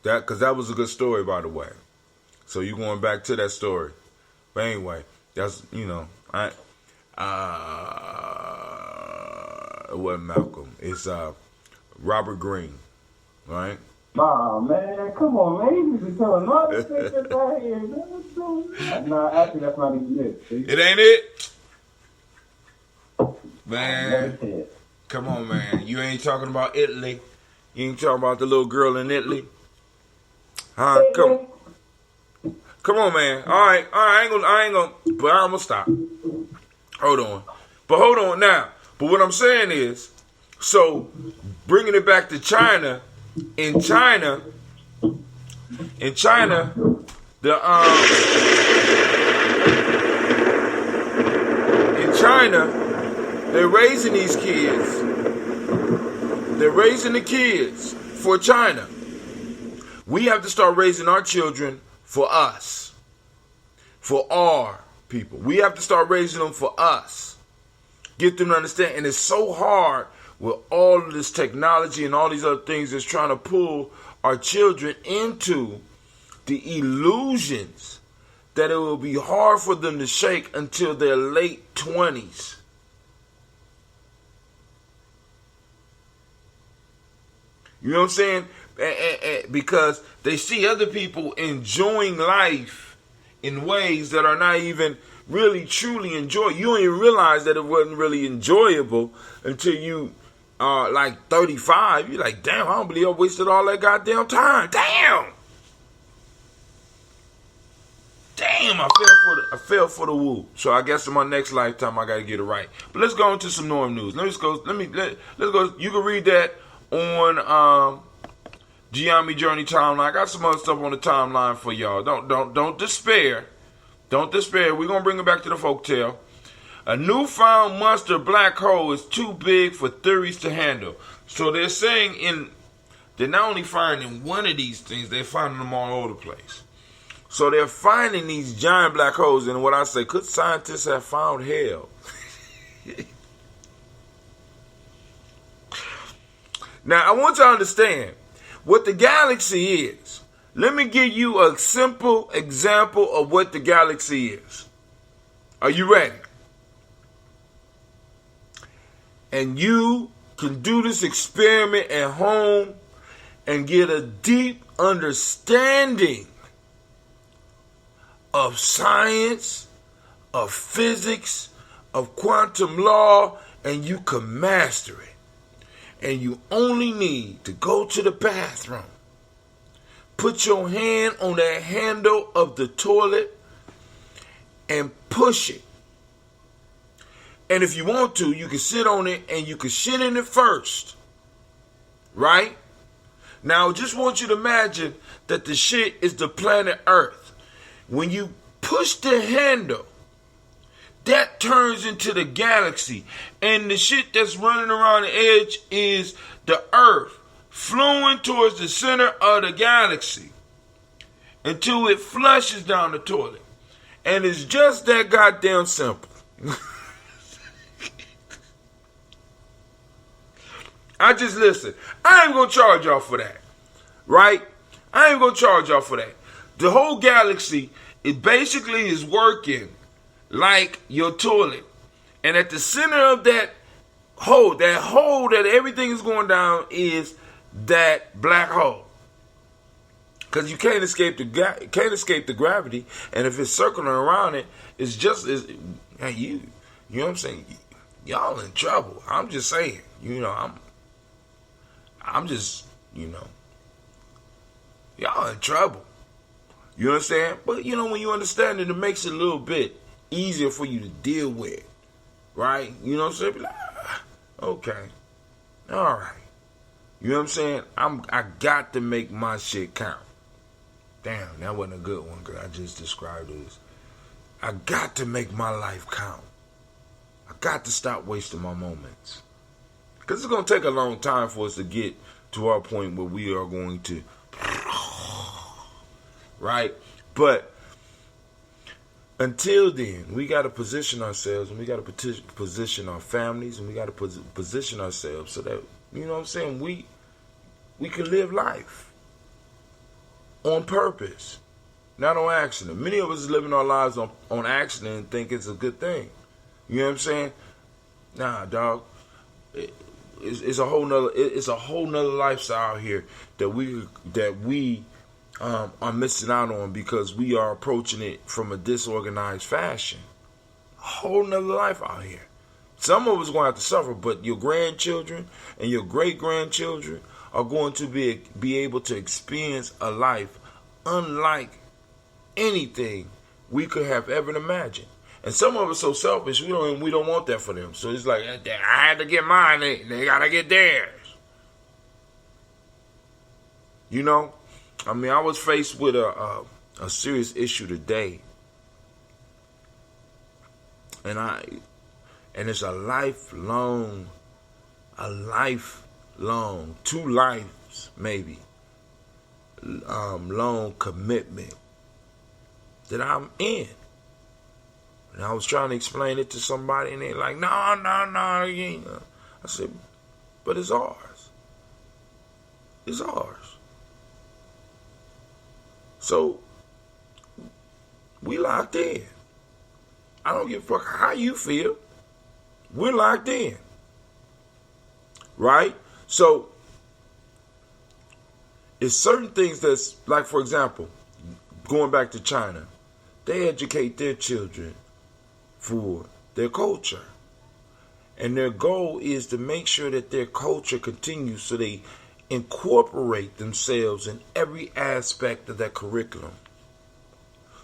Because that was a good story, by the way. So you going back to that story. But anyway, that's, you know, it wasn't Malcolm. It's Robert Greene, right? Oh, man, come on, man. You just telling all this shit right here. No, actually, that's not even it. See? It ain't it? Man, come on, man. You ain't talking about Italy. You ain't talking about the little girl in Italy. Huh? Come on, man. All right. I ain't gonna, but I'm gonna stop. Hold on now. But what I'm saying is, so bringing it back to China, in China, they're raising these kids. They're raising the kids for China. We have to start raising our children for us, for our people. We have to start raising them for us. Get them to understand. And it's so hard with all of this technology and all these other things that's trying to pull our children into the illusions that it will be hard for them to shake until their late 20s. You know what I'm saying? Because they see other people enjoying life in ways that are not even really truly enjoy. You don't even realize that it wasn't really enjoyable until you are like 35. You're like, damn, I don't believe I wasted all that goddamn time. Damn, I fell for the woo. So I guess in my next lifetime I gotta get it right. But let's go into some Norm news. Let's go. You can read that on Gye-Nyame Journey timeline. I got some other stuff on the timeline for y'all. Don't despair. Don't despair. We're gonna bring it back to the folktale. A newfound monster black hole is too big for theories to handle. So they're saying they're not only finding one of these things, they're finding them all over the place. So they're finding these giant black holes, and what I say, could scientists have found hell? Now, I want you to understand what the galaxy is. Let me give you a simple example of what the galaxy is. Are you ready? And you can do this experiment at home and get a deep understanding of science, of physics, of quantum law, and you can master it. And you only need to go to the bathroom, put your hand on that handle of the toilet and push it. And if you want to, you can sit on it and you can shit in it first. Right? Now, I just want you to imagine that the shit is the planet Earth. When you push the handle, that turns into the galaxy. And the shit that's running around the edge is the Earth flowing towards the center of the galaxy until it flushes down the toilet. And it's just that goddamn simple. Listen, I ain't gonna charge y'all for that. Right? I ain't gonna charge y'all for that. The whole galaxy, it basically is working like your toilet. And at the center of that hole that everything is going down is that black hole. Because you can't escape the gravity, and if it's circling around it, it's just you know what I'm saying? Y'all in trouble. I'm just saying, I'm just, y'all in trouble. You understand? But when you understand it, it makes it a little bit easier for you to deal with, right? You know what I'm saying? Be like, okay, all right. You know what I'm saying? I got to make my shit count. Damn, that wasn't a good one because I just described it as I got to make my life count. I got to stop wasting my moments. Because it's going to take a long time for us to get to our point where we are going to, right? But until then, we got to position ourselves, and we got to position our families, and we got to position ourselves so that, you know what I'm saying, we can live life on purpose, not on accident. Many of us is living our lives on accident and think it's a good thing. You know what I'm saying? Nah, dog. It's a whole nother lifestyle here that we are missing out on because we are approaching it from a disorganized fashion. A whole nother life out here. Some of us are going to have to suffer, but your grandchildren and your great-grandchildren are going to be able to experience a life unlike anything we could have ever imagined. And some of us so selfish, we don't want that for them. So it's like, I had to get mine, they got to get theirs. I was faced with a serious issue today. And it's a lifelong, 2 lives maybe, long commitment that I'm in. And I was trying to explain it to somebody, and they're like, no, you ain't. I said, but it's ours. It's ours. So, we locked in. I don't give a fuck how you feel. We're locked in. Right? So, it's certain things that's, like, for example, going back to China, they educate their children for their culture. And their goal is to make sure that their culture continues, so they incorporate themselves in every aspect of that curriculum,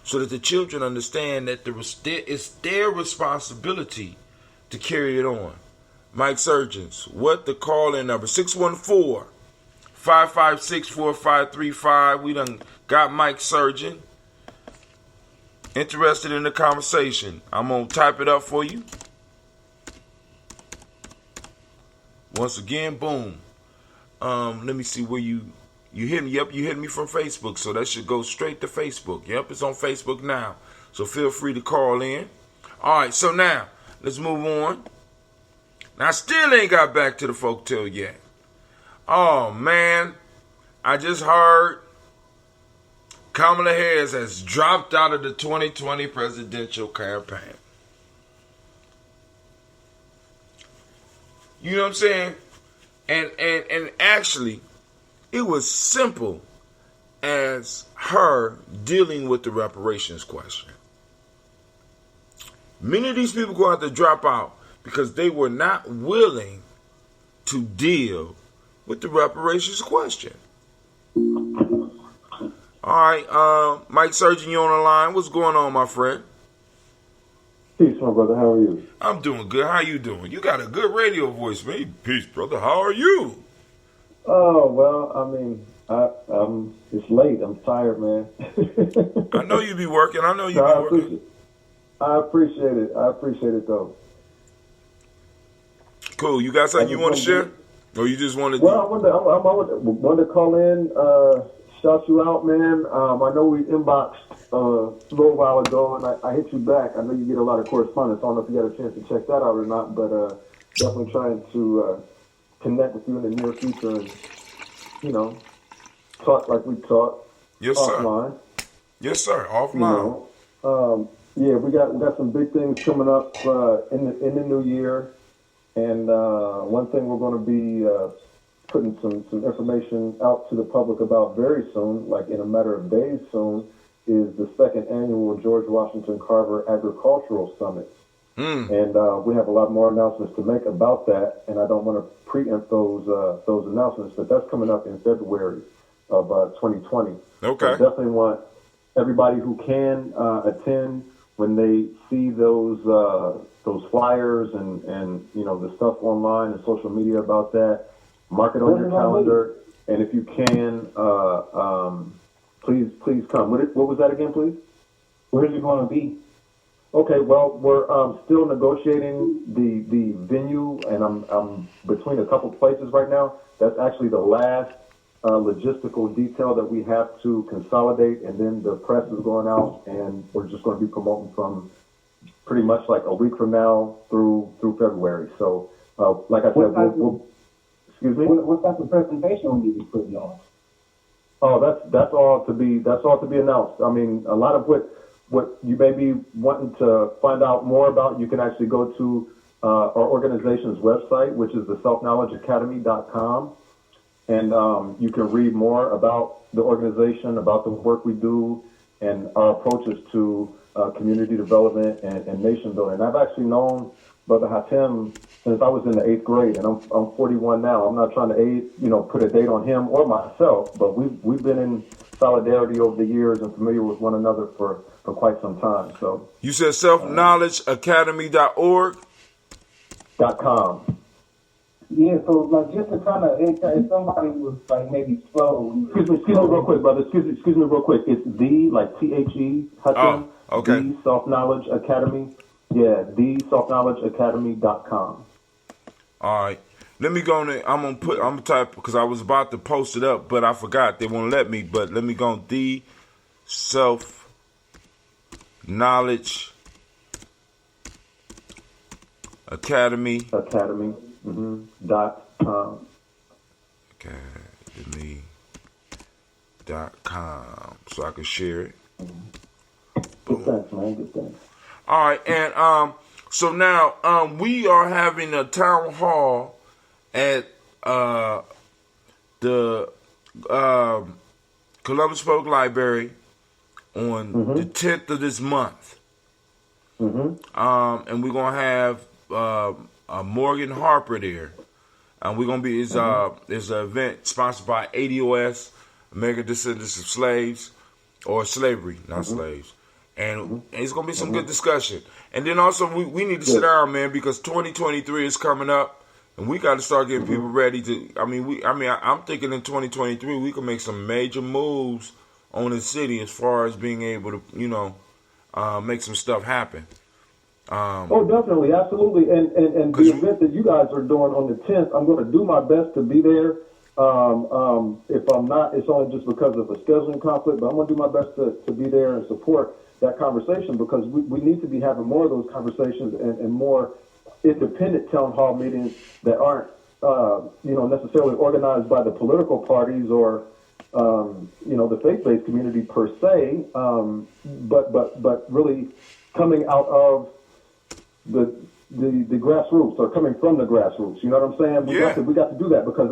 so that the children understand that it's their responsibility to carry it on. Mike Surgeons, what the call-in number? 614-556-4535. We done got Mike Surgeon interested in the conversation. I'm going to type it up for you. Once again, boom. Let me see where you You hit me. Yep, you hit me from Facebook, so that should go straight to Facebook. Yep, it's on Facebook now. So feel free to call in. All right, so now let's move on. Now I still ain't got back to the folktale yet. Oh man, I just heard Kamala Harris has dropped out of the 2020 presidential campaign. You know what I'm saying? And actually, it was simple as her dealing with the reparations question. Many of these people going to have to drop out because they were not willing to deal with the reparations question. All right, Mike Surgeon, you on the line. What's going on, my friend? Peace, my brother. How are you? I'm doing good. How you doing? You got a good radio voice, man. Peace, brother. How are you? Oh, well, I mean, it's late. I'm tired, man. I know you be working. I know you be working. I appreciate it. I appreciate it, though. Cool. You got something you want to share? Or you just want to... Well, I wanted to call in, shout you out, man. I know we inboxed a little while ago, and I hit you back. I know you get a lot of correspondence. I don't know if you got a chance to check that out or not, but definitely trying to connect with you in the near future and, you know, talk like we talked. Yes, offline. Sir. Yes, sir. Offline. You know, yeah, we got some big things coming up in the new year, and one thing we're going to be putting some information out to the public about very soon, like in a matter of days soon, is the second annual George Washington Carver Agricultural Summit. And we have a lot more announcements to make about that, and I don't want to preempt those announcements, but that's coming up in February of 2020. Okay. So definitely want everybody who can attend when they see those flyers and you know the stuff online and social media about that. Mark it on your calendar, and if you can, please come. What was that again, please? Where's it going to be? Okay, well, we're still negotiating the venue, and I'm between a couple places right now. That's actually the last logistical detail that we have to consolidate, and then the press is going out, and we're just going to be promoting from pretty much like a week from now through February. So, like I said, we'll excuse me. What type of presentation will you be putting on? Oh, that's all to be announced. I mean, a lot of what you may be wanting to find out more about, you can actually go to our organization's website, which is the selfknowledgeacademy.com, and you can read more about the organization, about the work we do, and our approaches to community development and nation building. I've actually known Brother Hatem since I was in the 8th grade, and I'm 41 now. I'm not trying to put a date on him or myself, but we've been in solidarity over the years and familiar with one another for quite some time. So you said selfknowledgeacademy.org? .com. Yeah, so like just to kind of, if somebody was like maybe slow. Excuse me real quick, brother. Excuse me real quick. It's the, like THE, Hatem, okay. The Self Knowledge Academy. Yeah, the selfknowledgeacademy.com. All right. Let me go on there. I'm gonna type because I was about to post it up, but I forgot. They won't let me. But let me go on the Self Knowledge Academy. .com. Academy.com. So I can share it. Good thanks, man. Good thanks. All right, and so now we are having a town hall at the Columbus Public Library on the 10th of this month. And we're gonna have Morgan Harper there, and we're gonna be it's an event sponsored by ADOS, American Descendants of Slaves, or Slavery, not slaves. And it's going to be some good discussion. And then also, we need to sit down, man, because 2023 is coming up, and we got to start getting people ready to. I'm thinking in 2023 we can make some major moves on the city as far as being able to, make some stuff happen. Definitely, absolutely. And the event that you guys are doing on the 10th, I'm going to do my best to be there. If I'm not, it's only just because of a scheduling conflict, but I'm going to do my best to be there and support that conversation, because we need to be having more of those conversations and more independent town hall meetings that aren't, necessarily organized by the political parties or, the faith-based community per se, but really coming out of the grassroots, or coming from the grassroots. You know what I'm saying? We got to do that, because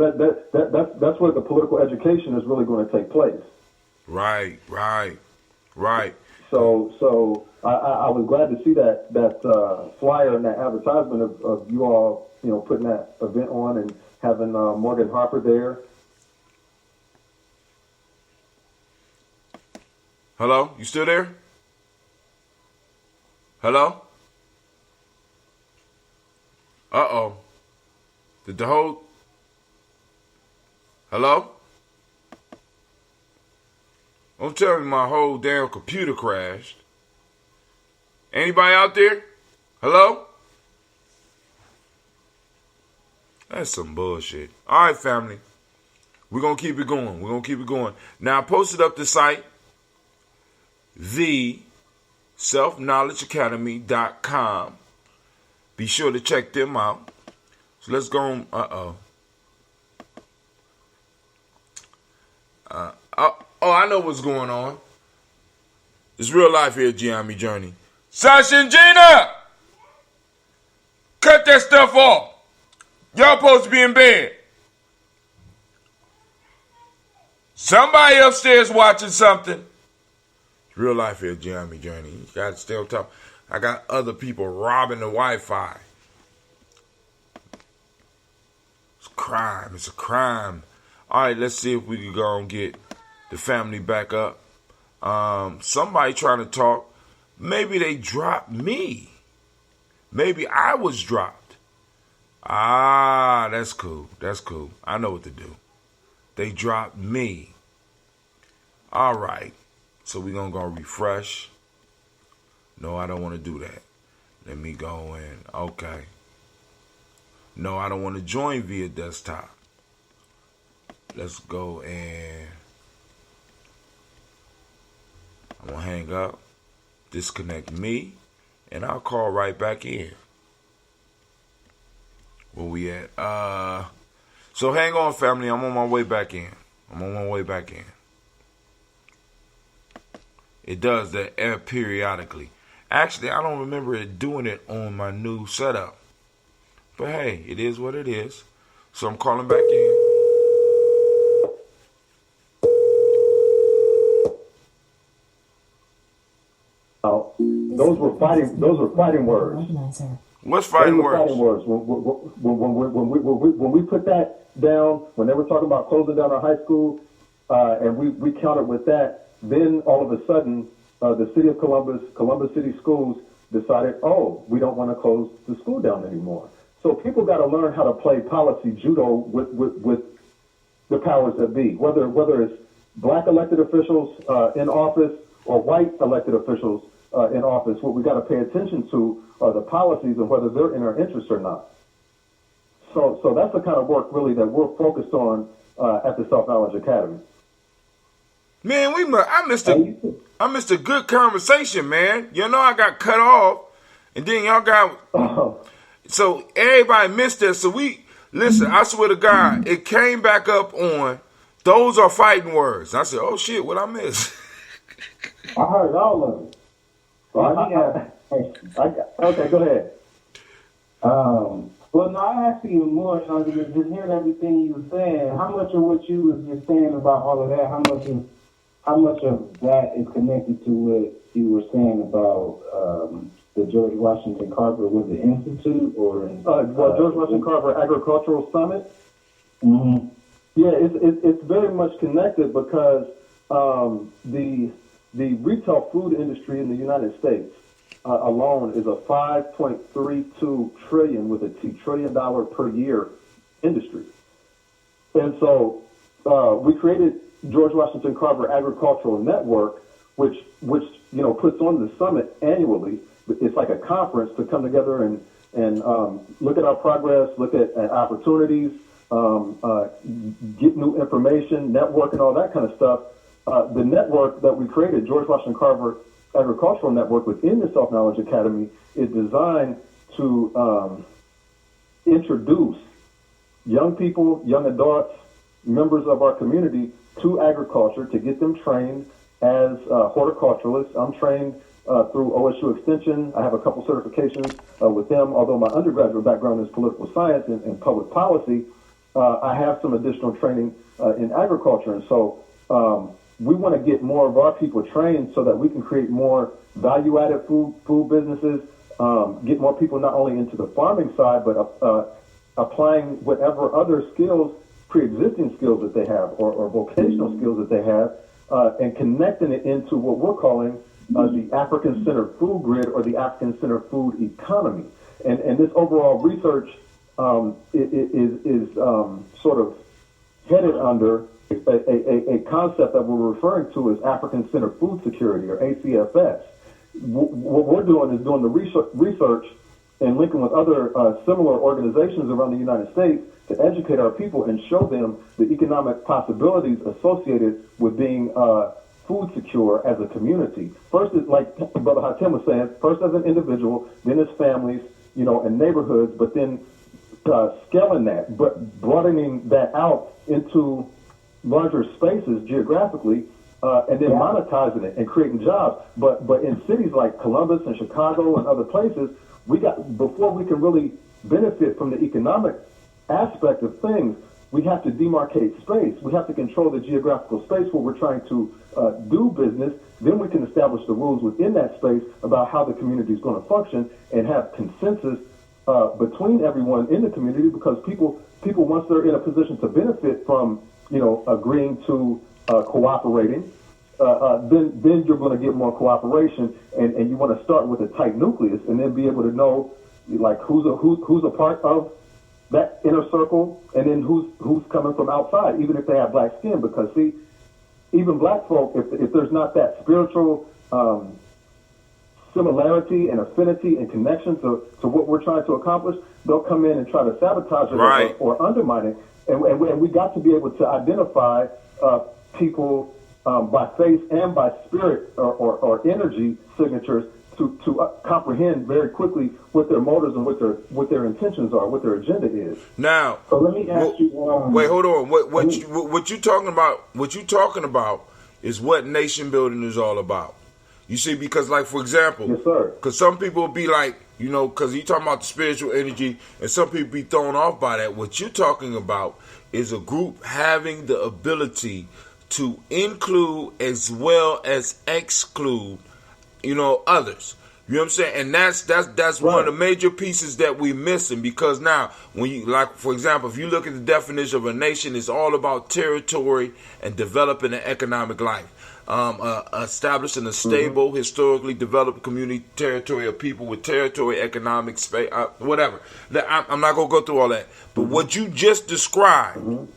that's where the political education is really going to take place. Right. So I was glad to see that flyer and that advertisement of you all, putting that event on and having Morgan Harper there. Hello? You still there? Hello? Uh-oh. Did the whole... Hello? Don't tell me my whole damn computer crashed. Anybody out there? Hello? That's some bullshit. All right, family. We're going to keep it going. Now, I posted up the site, theselfknowledgeacademy.com. Be sure to check them out. So let's go on. I know what's going on. It's real life here at Gye-Nyame Journey. Sasha and Gina! Cut that stuff off. Y'all supposed to be in bed. Somebody upstairs watching something. It's real life here at Gye-Nyame Journey. You got to stay on top. I got other people robbing the Wi-Fi. It's a crime. All right, let's see if we can go and get the family back up. Somebody trying to talk. Maybe they dropped me. Maybe I was dropped. That's cool. I know what to do. They dropped me. All right. So we're going to go refresh. No, I don't want to do that. Let me go in. Okay. No, I don't want to join via desktop. Let's go and I'm going to hang up, disconnect me, and I'll call right back in. Where we at? So hang on, family. I'm on my way back in. It does that periodically. Actually, I don't remember it doing it on my new setup. But hey, it is what it is. So I'm calling back in. Those were fighting words. What's fighting words? Fighting words. When we put that down, when they were talking about closing down our high school, and we countered with that, then all of a sudden, the city of Columbus City Schools decided, we don't want to close the school down anymore. So people got to learn how to play policy judo with the powers that be, whether it's black elected officials in office or white elected officials in office. What we got to pay attention to are the policies and whether they're in our interest or not. So that's the kind of work really that we're focused on at the Self-Knowledge Academy. Man, I missed a good conversation, man. I got cut off, and then y'all got so everybody missed that. So listen. I swear to God, it came back up on those are fighting words. I said, "Oh shit, what I missed?" I heard all of it. Okay, go ahead. Well, no, I asked you more, just hearing everything you were saying. How much of what you was just saying about all of that? How much of that is connected to what you were saying about the George Washington Carver with the Institute, or George Washington Carver Agricultural Summit? Mm-hmm. Yeah, it's very much connected because the retail food industry in the United States alone is a $5.32 trillion with a $2 trillion per year industry, and so we created George Washington Carver Agricultural Network, which puts on the summit annually. It's like a conference to come together and look at our progress, look at opportunities, get new information, network, and all that kind of stuff. The network that we created, George Washington Carver Agricultural Network within the Self-Knowledge Academy, is designed to introduce young people, young adults, members of our community to agriculture, to get them trained as horticulturalists. I'm trained through OSU Extension. I have a couple certifications with them. Although my undergraduate background is political science and public policy, I have some additional training in agriculture. And so we want to get more of our people trained so that we can create more value-added food businesses, get more people not only into the farming side, but applying whatever other skills, pre-existing skills that they have or vocational skills that they have, and connecting it into what we're calling the African-centered food grid or the African-centered food economy. And this overall research is sort of headed under a concept that we're referring to as African-centered food security, or ACFS. What we're doing is doing the research and linking with other similar organizations around the United States to educate our people and show them the economic possibilities associated with being food secure as a community. First, is like Brother Hatem was saying, first as an individual, then as families, and neighborhoods, but then scaling that, but broadening that out into larger spaces geographically, and then monetizing it and creating jobs. But in cities like Columbus and Chicago and other places, before we can really benefit from the economic aspect of things, we have to demarcate space. We have to control the geographical space where we're trying to do business. Then we can establish the rules within that space about how the community is going to function and have consensus between everyone in the community, because people once they're in a position to benefit from agreeing to cooperating, then you're going to get more cooperation, and you want to start with a tight nucleus and then be able to know like who's a part of that inner circle, and then who's coming from outside, even if they have black skin. Because see, even black folk, if there's not that spiritual similarity and affinity and connection to what we're trying to accomplish, they'll come in and try to sabotage it or undermine it. And we got to be able to identify people by face and by spirit or energy signatures to comprehend very quickly what their motives and what their intentions are, what their agenda is. Now, so let me ask you. Wait, hold on. What you talking about? What you talking about is what nation building is all about. You see, because like for example, yes, sir. Because some people be like, because you talking about the spiritual energy, and some people be thrown off by that. What you're talking about is a group having the ability to include as well as exclude, others. You know what I'm saying? And that's right. One of the major pieces that we're missing, because now when you, like, for example, if you look at the definition of a nation, it's all about territory and developing an economic life. Establishing a stable, historically developed community territory of people with territory, economic space, whatever. I'm not going to go through all that. But what you just described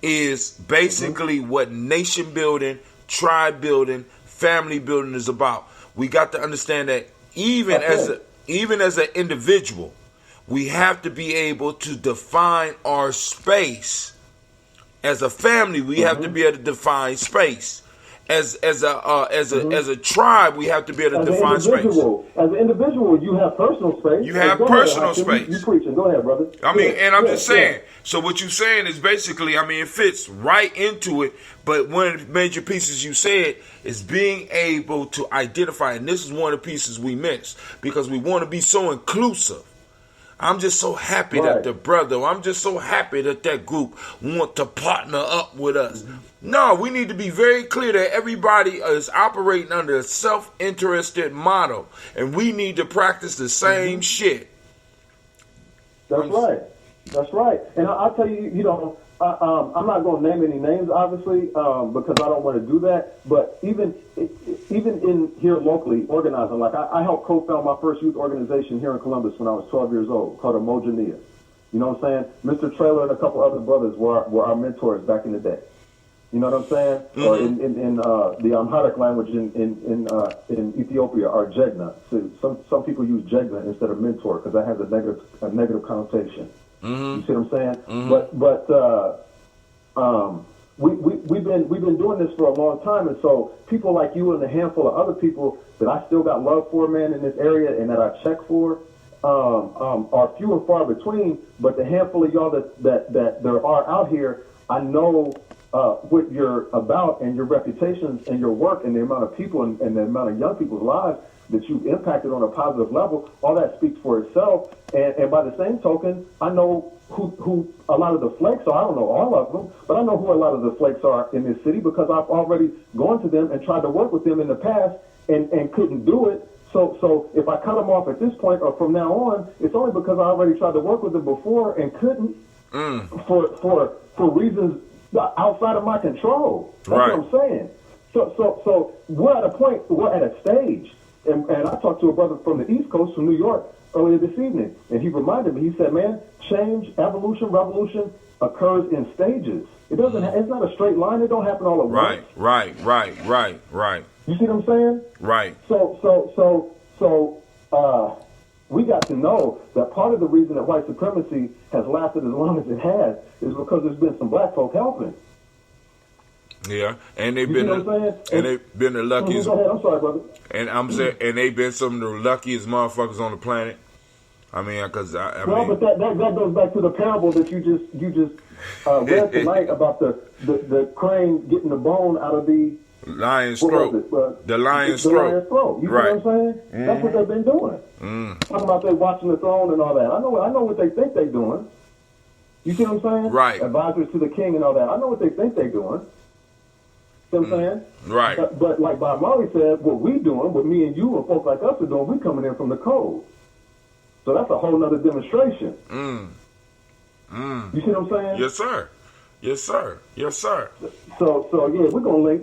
is basically what nation building, tribe building, family building is about. We got to understand that even as an individual, we have to be able to define our space. As a family, we have to be able to define space. As a tribe, we have to be able to define space. As an individual, you have personal space. You have personal space. You preaching. Go ahead, brother. And I'm just saying. So what you're saying is basically, it fits right into it. But one of the major pieces you said is being able to identify, and this is one of the pieces we miss, because we want to be so inclusive. I'm just so happy that I'm just so happy that group want to partner up with us. No, we need to be very clear that everybody is operating under a self-interested model, and we need to practice the same shit. That's right. And I'll tell you, I'm not going to name any names, obviously, because I don't want to do that. But even in here locally, organizing, like I helped co-found my first youth organization here in Columbus when I was 12 years old, called Homogenea. You know what I'm saying? Mr. Trailer and a couple other brothers were our mentors back in the day. You know what I'm saying? Or in the Amharic language in Ethiopia, are Jegna. So some people use Jegna instead of mentor because that has a negative connotation. You see what I'm saying? We've been doing this for a long time, and so people like you and a handful of other people that I still got love for, man, in this area, and that I check for, are few and far between. But the handful of y'all that there are out here, I know what you're about and your reputations and your work and the amount of people and the amount of young people's lives that you've impacted on a positive level. All that speaks for itself. And by the same token, I know who a lot of the flakes are. I don't know all of them, but I know who a lot of the flakes are in this city because I've already gone to them and tried to work with them in the past and couldn't do it. So if I cut them off at this point or from now on, it's only because I already tried to work with them before and couldn't for reasons outside of my control. That's what I'm saying. So we're at a point, we're at a stage, and I talked to a brother from the East Coast, from New York, earlier this evening, and he reminded me. He said, "Man, change, evolution, revolution occurs in stages. It doesn't. It's not a straight line. It don't happen all at once." Right. You see what I'm saying? Right. So we got to know that part of the reason that white supremacy has lasted as long as it has is because there's been some black folk helping. Yeah, and they've been the luckiest. Go ahead. I'm sorry, brother. And I'm saying, and they've been some of the luckiest motherfuckers on the planet. I mean, because I mean, but that goes back to the parable that you just read tonight about the crane getting the bone out of the lion's throat. The lion's throat. You know what I'm saying? That's what they've been doing. Talking about they watching the throne and all that. I know what they think they're doing. You see what I'm saying? Right. Advisors to the king and all that. I know what they think they're doing. See what I'm saying? Right. But like Bob Marley said, what we doing, what me and you and folks like us are doing, we coming in from the code. So that's a whole nother demonstration. You see what I'm saying? Yes, sir. Yes, sir. Yes, sir. So yeah, we're gonna link,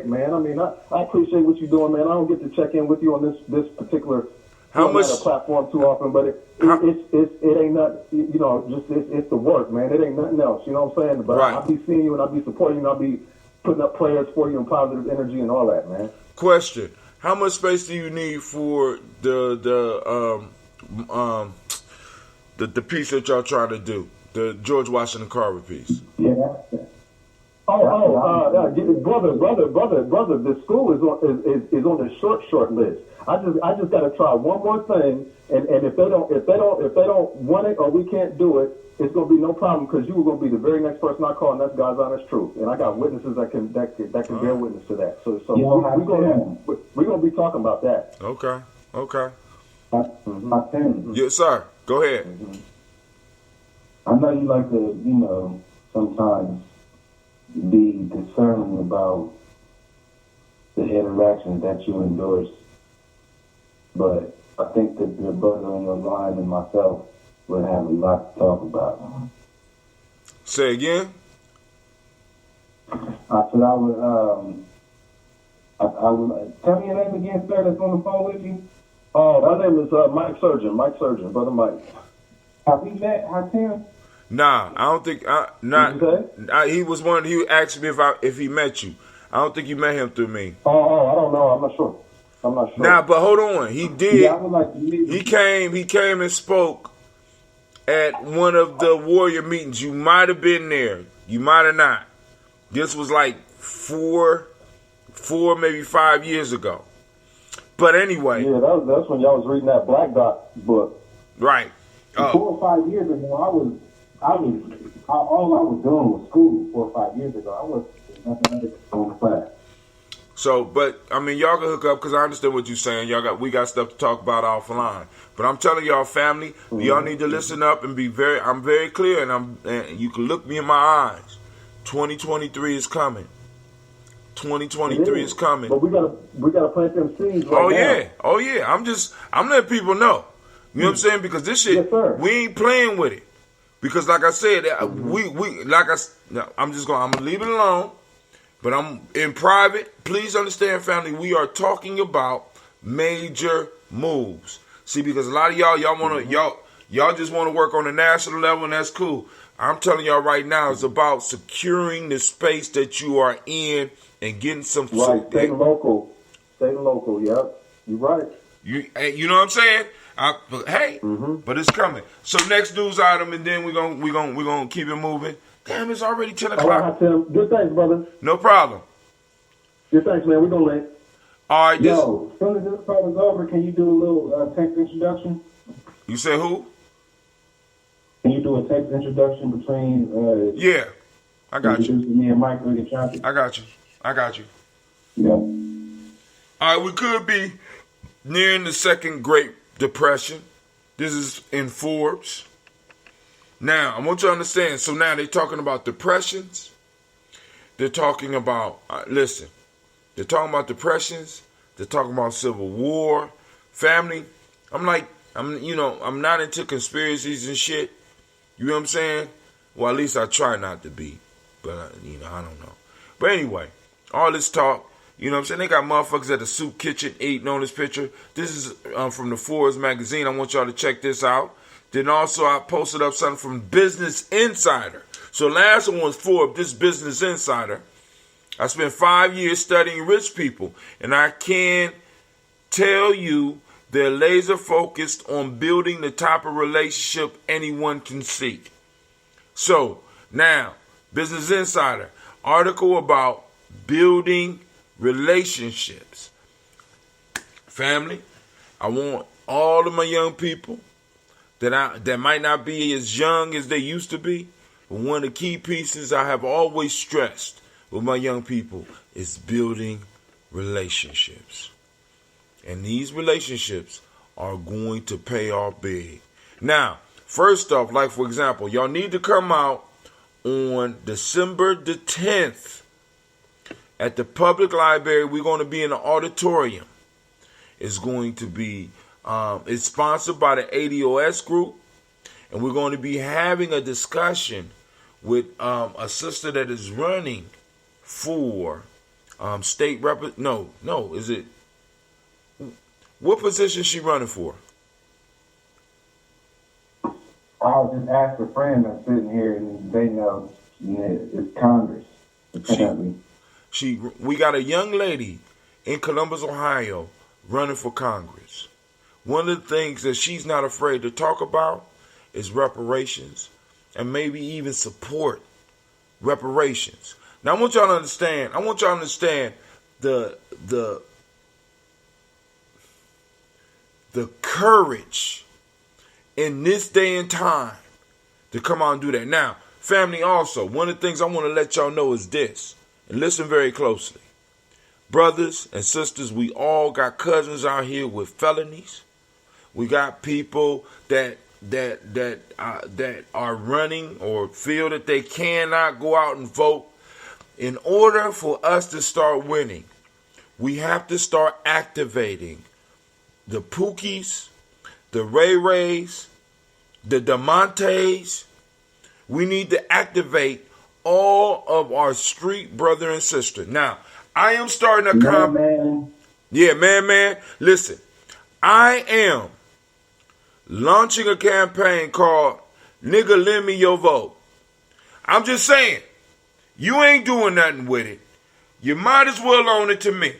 man. I mean, I appreciate what you're doing, man. I don't get to check in with you on this particular platform too often, but it ain't not, you know, just it's the work, man. It ain't nothing else. You know what I'm saying? But I'll be seeing you and I'll be supporting you and I'll be putting up prayers for you and positive energy and all that, man. Question: how much space do you need for the piece that y'all trying to do, the George Washington Carver piece? Yeah. Brother, the school is on the short list. I just got to try one more thing, and if they don't want it or we can't do it, it's gonna be no problem because you were gonna be the very next person I call, and that's God's honest truth. And I got witnesses that can bear witness to that. So we're gonna be talking about that. Okay. Mm-hmm. Yes, sir. Go ahead. Mm-hmm. I know you like to, you know, sometimes be discerning about the interactions that you endorse, but I think that the brother on your line and myself would have a lot to talk about. Say again? I said I would tell me your name again, sir, that's on the phone with you. Oh, my name is Mike Surgeon, Brother Mike. Have we met, Hatim? Nah, I don't think. He was one. He asked me if he met you. I don't think you met him through me. Oh, I don't know. I'm not sure. Nah, but hold on. He did. Yeah, I would like to meet you. He came and spoke at one of the Warrior meetings. You might have been there. You might have not. This was like four, maybe 5 years ago. But anyway. Yeah, that's when y'all was reading that Black Dot book. Right. 4 or 5 years ago, all I was doing was school 4 or 5 years ago. I was nothing other than on class. So, but I mean, y'all can hook up because I understand what you're saying. We got stuff to talk about offline. But I'm telling y'all, family, y'all need to listen up and I'm very clear, and you can look me in my eyes. 2023 is coming. 2023 is coming. But we gotta plant them seeds right now. Oh yeah. I'm letting people know. You know what I'm saying? Because this shit, we ain't playing with it. Because like I said, I'm gonna leave it alone. But I'm in private. Please understand, family, we are talking about major moves. See, because a lot of y'all just want to work on the national level, and that's cool. I'm telling y'all right now, it's about securing the space that you are in and getting some. Right, state and local. Yep, you're right. You know what I'm saying? But hey, but it's coming. So next news item, and then we're gonna keep it moving. Damn, it's already 10 o'clock. All right, Tim. Good thanks, brother. No problem. Good thanks, man. We're gonna link. All right, Yo, as soon as this part is over, can you do a little text introduction? You say who? Can you do a text introduction between? Yeah, I got you. Me and Mike, we get choppy. I got you. Yeah. All right, we could be nearing the second Great Depression. This is in Forbes. Now, I want you to understand. So now they're talking about depressions. They're talking about, listen, they're talking about depressions. They're talking about civil war, family. I'm not into conspiracies and shit. You know what I'm saying? Well, at least I try not to be. But, I don't know. But anyway, all this talk, you know what I'm saying? They got motherfuckers at the soup kitchen eating on this picture. This is from the Forbes magazine. I want y'all to check this out. Then also I posted up something from Business Insider. So last one was Forbes, this Business Insider. I spent 5 years studying rich people, and I can tell you they're laser focused on building the type of relationship anyone can seek. So now, Business Insider, article about building relationships. Family, I want all of my young people that might not be as young as they used to be, but one of the key pieces I have always stressed with my young people is building relationships. And these relationships are going to pay off big. Now, first off, like for example, y'all need to come out on December the 10th at the public library. We're going to be in the auditorium. It's going to be, it's sponsored by the ADOS group. And we're going to be having a discussion with a sister that is running for state rep. Is it? What position is she running for? I was just asked a friend that's sitting here, and they know it's Congress. We got a young lady in Columbus, Ohio, running for Congress. One of the things that she's not afraid to talk about is reparations, and maybe even support reparations. Now, I want y'all to understand the courage in this day and time to come out and do that. Now, family, also, one of the things I want to let y'all know is this, and listen very closely. Brothers and sisters, we all got cousins out here with felonies. We got people that are running or feel that they cannot go out and vote. In order for us to start winning, we have to start activating the Pookies, the Ray Rays, the DeMontes. We need to activate all of our street brother and sister. Now, I am starting a campaign. Yeah, man. Listen, I am launching a campaign called Nigga Lend Me Your Vote. I'm just saying, you ain't doing nothing with it. You might as well loan it to me.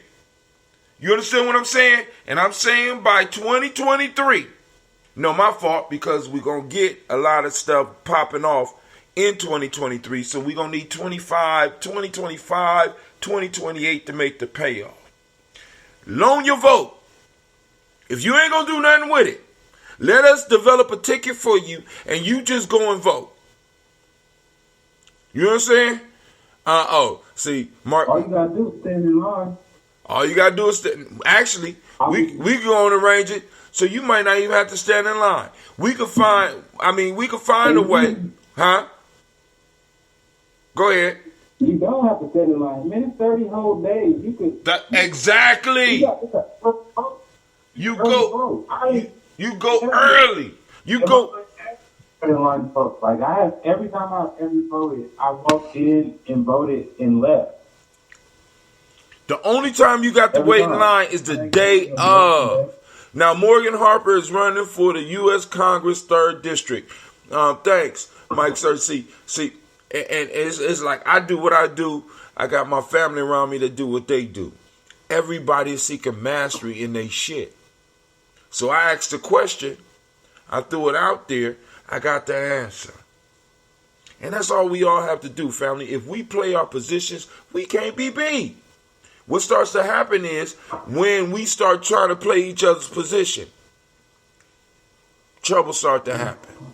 You understand what I'm saying? And I'm saying by 2023, no, my fault, because we're going to get a lot of stuff popping off in 2023. So we're going to need 2025, 2028 to make the payoff. Loan your vote. If you ain't going to do nothing with it, let us develop a ticket for you and you just go and vote. You know what I'm saying? See, Mark. All you got to do is stand in line. All you got to do is actually, we can go and arrange it, so you might not even have to stand in line. We could find a way. Huh? Go ahead. You don't have to stand in line. Man, it's 30 whole days. You could. Exactly. You go early. You go. Line folks. Like every time I've ever voted, I walked in and voted and left. The only time you got to wait in line is the day of. Now, Morgan Harper is running for the U.S. Congress 3rd District. Thanks, Mike Sir. See, and it's like I do what I do. I got my family around me that do what they do. Everybody is seeking mastery in their shit. So I asked the question, I threw it out there, I got the answer. And that's all we all have to do, family. If we play our positions, we can't be beat. What starts to happen is when we start trying to play each other's position, trouble starts to happen.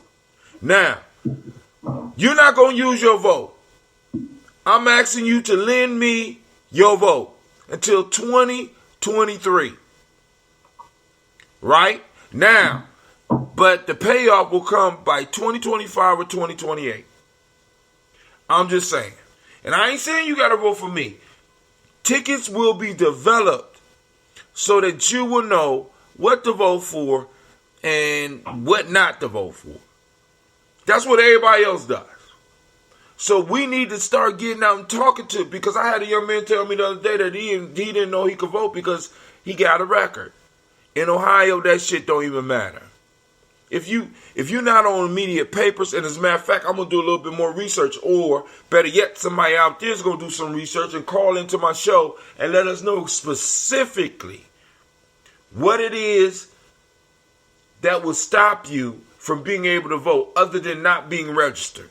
Now, you're not going to use your vote. I'm asking you to lend me your vote until 2023. Right? Now, but the payoff will come by 2025 or 2028. I'm just saying. And I ain't saying you got to vote for me. Tickets will be developed so that you will know what to vote for and what not to vote for. That's what everybody else does. So we need to start getting out and talking to, because I had a young man tell me the other day that he didn't know he could vote because he got a record. In Ohio, that shit don't even matter. If you're not on immediate papers, and as a matter of fact, I'm going to do a little bit more research, or better yet, somebody out there is going to do some research and call into my show and let us know specifically what it is that will stop you from being able to vote other than not being registered.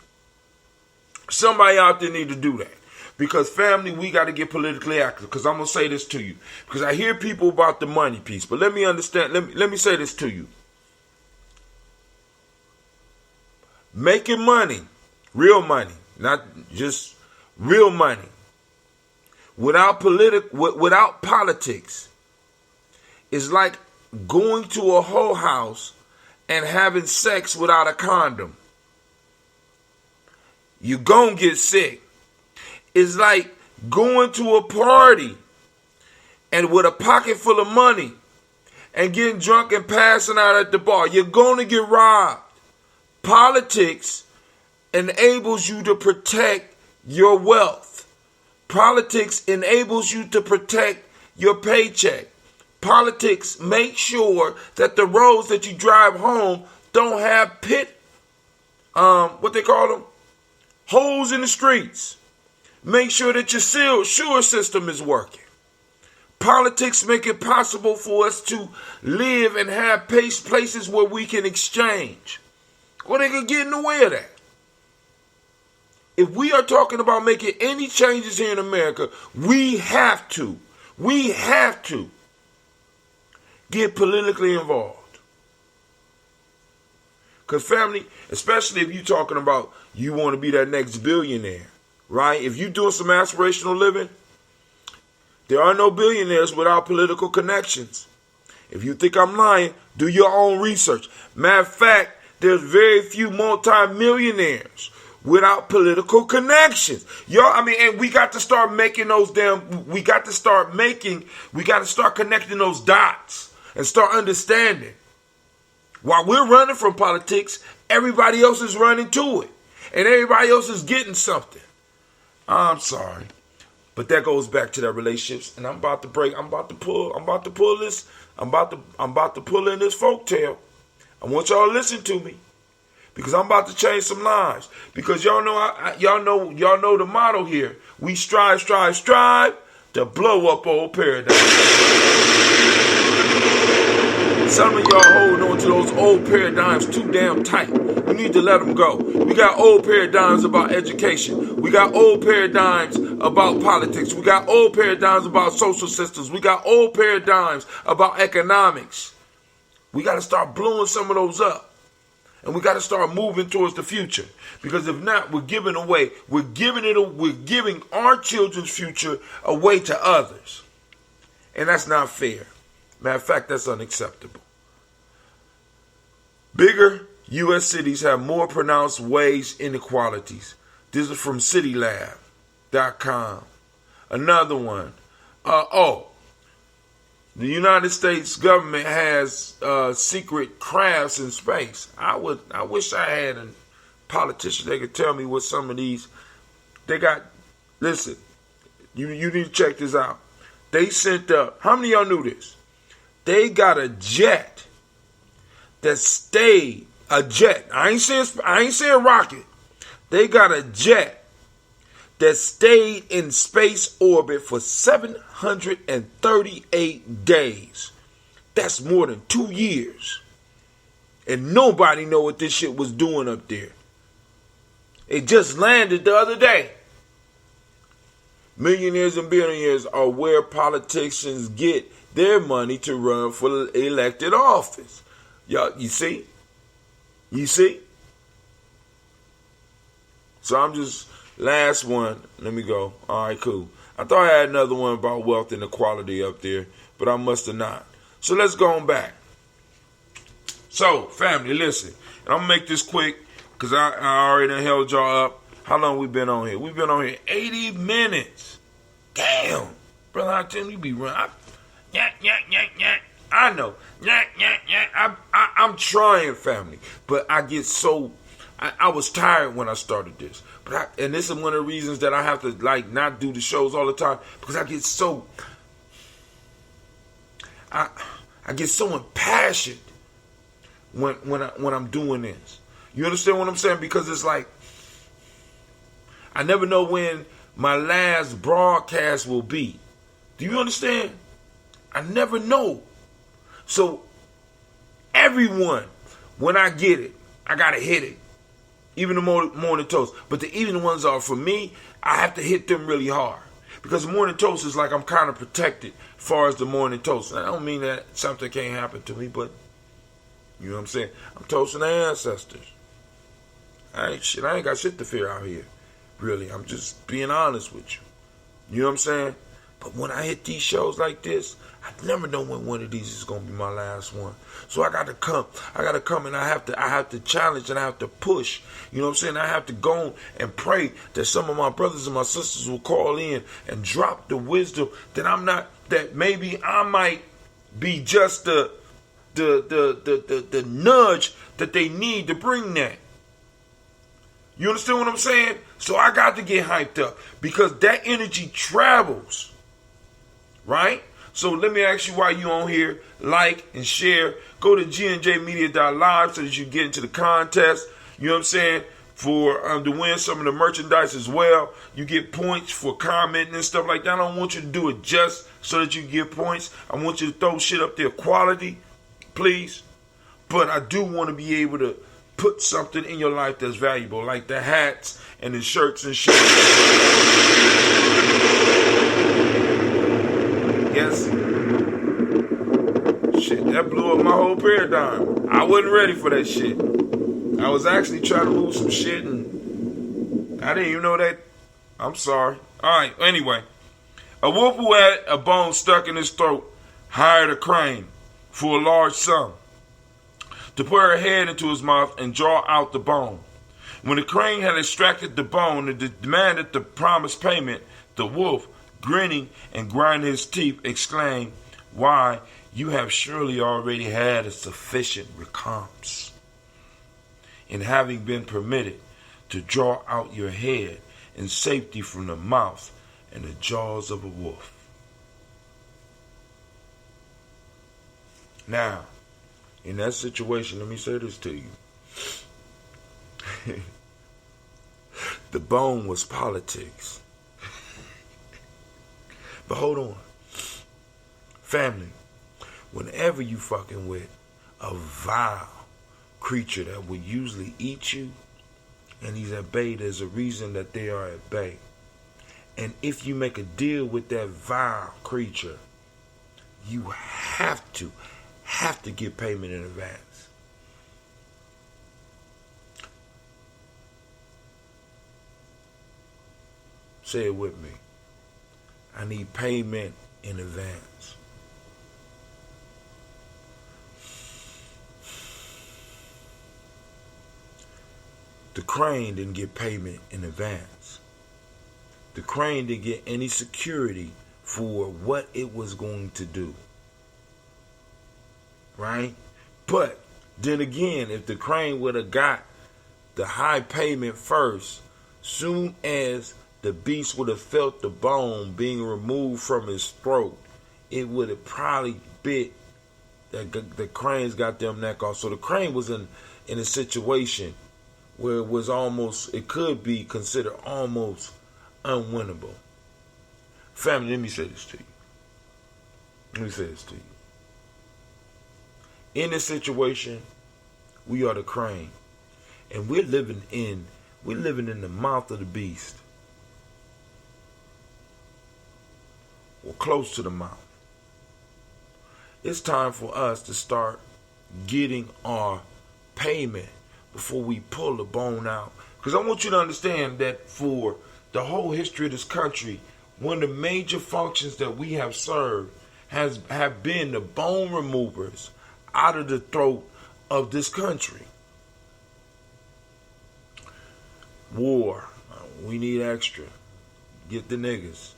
Somebody out there need to do that. Because family, we got to get politically active. Because I'm going to say this to you. Because I hear people about the money piece. But let me understand. Let me say this to you. Making money, real money, not just real money, without politics, is like going to a whole house and having sex without a condom. You're going to get sick. It's like going to a party and with a pocket full of money and getting drunk and passing out at the bar. You're going to get robbed. Politics enables you to protect your wealth. Politics enables you to protect your paycheck. Politics make sure that the roads that you drive home don't have what they call them? Holes in the streets. Make sure that your sewer system is working. Politics make it possible for us to live and have places where we can exchange. Or they can get in the way of that. If we are talking about making any changes here in America, we have to get politically involved. Because family, especially if you're talking about you want to be that next billionaire, right? If you're doing some aspirational living, there are no billionaires without political connections. If you think I'm lying, do your own research. Matter of fact, there's very few multi-millionaires without political connections. And we got to start making we got to start connecting those dots and start understanding. While we're running from politics, everybody else is running to it. And everybody else is getting something. I'm sorry. But that goes back to that relationships. And I'm about to pull in this folktale. I want y'all to listen to me, because I'm about to change some lives. Because y'all know the motto here. We strive to blow up old paradigms. Some of y'all holding on to those old paradigms too damn tight. You need to let them go. We got old paradigms about education. We got old paradigms about politics. We got old paradigms about social systems. We got old paradigms about economics. We got to start blowing some of those up. And we got to start moving towards the future. Because if not, we're giving our children's future away to others. And that's not fair. Matter of fact, that's unacceptable. Bigger U.S. cities have more pronounced wage inequalities. This is from CityLab.com. Another one. The United States government has secret crafts in space. I wish I had a politician that could tell me what some of these they got. Listen, you need to check this out. They sent up. How many of y'all knew this? They got a jet that stayed a jet. I ain't saying rocket. They got a jet that stayed in space orbit for 738 days. That's more than 2 years. And nobody know what this shit was doing up there. It just landed the other day. Millionaires and billionaires are where politicians get their money to run for elected office. Y'all, you see? You see? So I'm just, last one. Let me go. All right, cool. I thought I had another one about wealth and equality up there, but I must have not. So let's go on back. So, family, listen. And I'm going to make this quick because I already done held y'all up. How long we been on here? We've been on here 80 minutes. Damn. Brother, I tell you, be running. I know. I'm trying, family. But I get so... I was tired when I started this. And this is one of the reasons that I have to, like, not do the shows all the time. Because I get so... I get so impassioned when I'm doing this. You understand what I'm saying? Because it's like... I never know when my last broadcast will be. Do you understand? I never know. So, everyone, when I get it, I got to hit it. Even the morning toast. But the evening ones are, for me, I have to hit them really hard. Because the morning toast is like I'm kind of protected as far as the morning toast. And I don't mean that something can't happen to me, but you know what I'm saying? I'm toasting the ancestors. I ain't got shit to fear out here. Really, I'm just being honest with you. You know what I'm saying? But when I hit these shows like this, I never know when one of these is gonna be my last one. So I gotta come and I have to challenge and I have to push. You know what I'm saying? I have to go and pray that some of my brothers and my sisters will call in and drop the wisdom that maybe I might be just the nudge that they need to bring that. You understand what I'm saying? So I got to get hyped up because that energy travels. Right? So let me ask you why you on here. Like and share. Go to gnjmedia.live so that you get into the contest. You know what I'm saying? For to win some of the merchandise as well. You get points for commenting and stuff like that. I don't want you to do it just so that you get points. I want you to throw shit up there quality, please. But I do want to be able to put something in your life that's valuable, like the hats and the shirts and shit. Yes. Shit, that blew up my whole paradigm. I wasn't ready for that shit. I was actually trying to move some shit and I didn't even know that. I'm sorry. Alright, anyway. A wolf who had a bone stuck in his throat hired a crane for a large sum to put her head into his mouth and draw out the bone. When the crane had extracted the bone and demanded the promised payment, the wolf, grinning and grinding his teeth, exclaimed, "Why, you have surely already had a sufficient recompense in having been permitted to draw out your head in safety from the mouth and the jaws of a wolf." Now, in that situation, let me say this to you. The bone was politics. But hold on. Family, whenever you fucking with a vile creature that would usually eat you, and he's at bay, there's a reason that they are at bay. And if you make a deal with that vile creature, you have to get payment in advance. Say it with me. I need payment in advance. The crane didn't get payment in advance. The crane didn't get any security for what it was going to do. Right? But then again, if the crane would have got the high payment first, soon as the beast would have felt the bone being removed from his throat, it would have probably bit the crane's goddamn neck off. So the crane was in a situation where it was almost, it could be considered almost unwinnable. Family, let me say this to you. In this situation, we are the crane. And we're living in the mouth of the beast. Or close to the mouth. It's time for us to start getting our payment before we pull the bone out. Because I want you to understand that for the whole history of this country, one of the major functions that we have served have been the bone removers out of the throat of this country. War. We need extra. Get the niggas.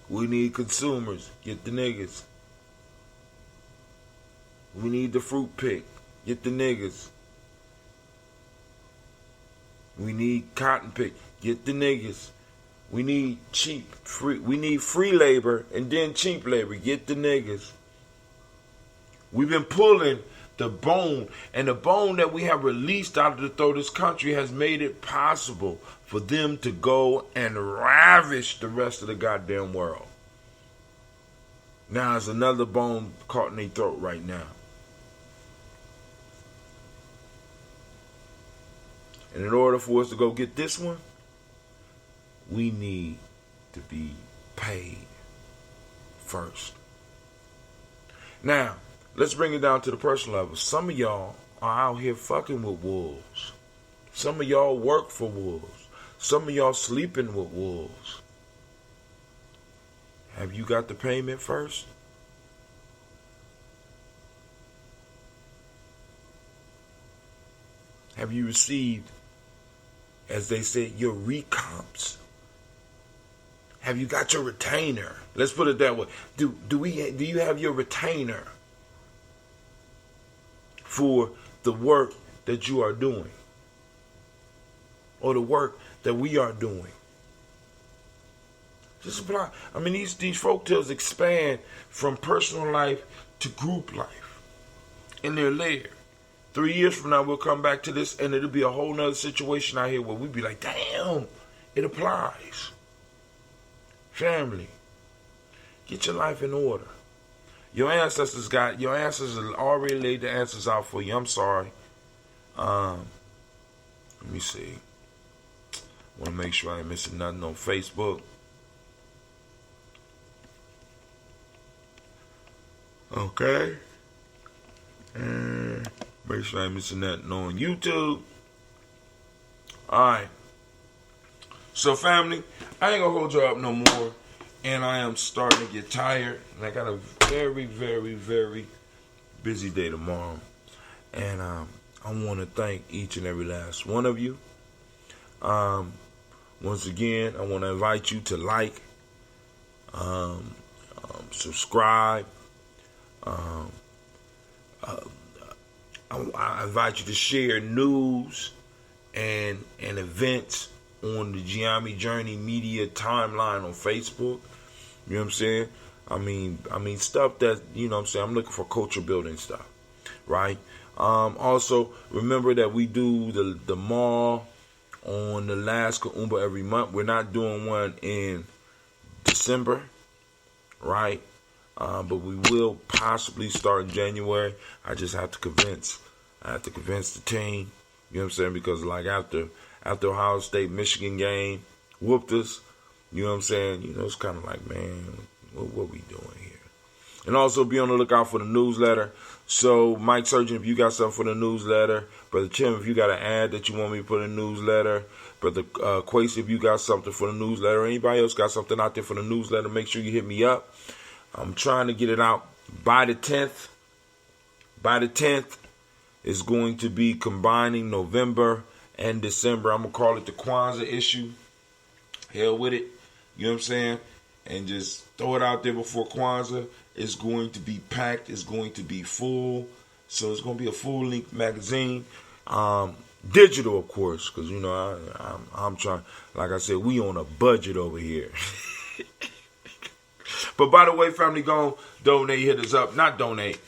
We need consumers. Get the niggas. We need the fruit pick. Get the niggas. We need cotton pick. Get the niggas. We need we need free labor and then cheap labor. Get the niggas. We've been pulling the bone, and the bone that we have released out of the throat of this country has made it possible for them to go and ravish the rest of the goddamn world. Now there's another bone caught in their throat right now. And in order for us to go get this one, we need to be paid first. Now, let's bring it down to the personal level. Some of y'all are out here fucking with wolves. Some of y'all work for wolves. Some of y'all sleeping with wolves. Have you got the payment first? Have you received, as they say, your recomps? Have you got your retainer? Let's put it that way. Do you have your retainer for the work that you are doing, or the work that we are doing? Just apply. I mean, these folktales expand from personal life to group life, and they're layered. 3 years from now, we'll come back to this, and it'll be a whole nother situation out here where we'll be like, damn, it applies. Family, get your life in order. Your ancestors already laid the answers out for you. I'm sorry. Let me see. I want to make sure I ain't missing nothing on Facebook. Okay. And make sure I ain't missing nothing on YouTube. Alright. So family, I ain't gonna hold you up no more. And I am starting to get tired. And I got a very, very, very busy day tomorrow. And I want to thank each and every last one of you. Once again, I want to invite you to like, subscribe. I invite you to share news and events on the Gye-Nyame Journey Media timeline on Facebook. You know what I'm saying? I mean stuff that, you know what I'm saying, I'm looking for culture building stuff, right? Also, remember that we do the mall on the last Kaumba every month. We're not doing one in December, right? But we will possibly start in January. I just have to convince the team. You know what I'm saying? Because like after Ohio State Michigan game whooped us, you know what I'm saying? You know, it's kind of like, man, what we doing here? And also be on the lookout for the newsletter. So Mike Surgeon, if you got something for the newsletter, Brother Tim, if you got an ad that you want me to put in the newsletter, Brother Quasi, if you got something for the newsletter, or anybody else got something out there for the newsletter, make sure you hit me up. I'm trying to get it out by the 10th. By the 10th, it's going to be combining November and December. I'm going to call it the Kwanzaa issue. Hell with it. You know what I'm saying? And just throw it out there before Kwanzaa. It's going to be packed. It's going to be full. So it's going to be a full-length magazine. Digital, of course, because, you know, I'm trying. Like I said, we on a budget over here. But by the way, family, go donate, hit us up. Not donate,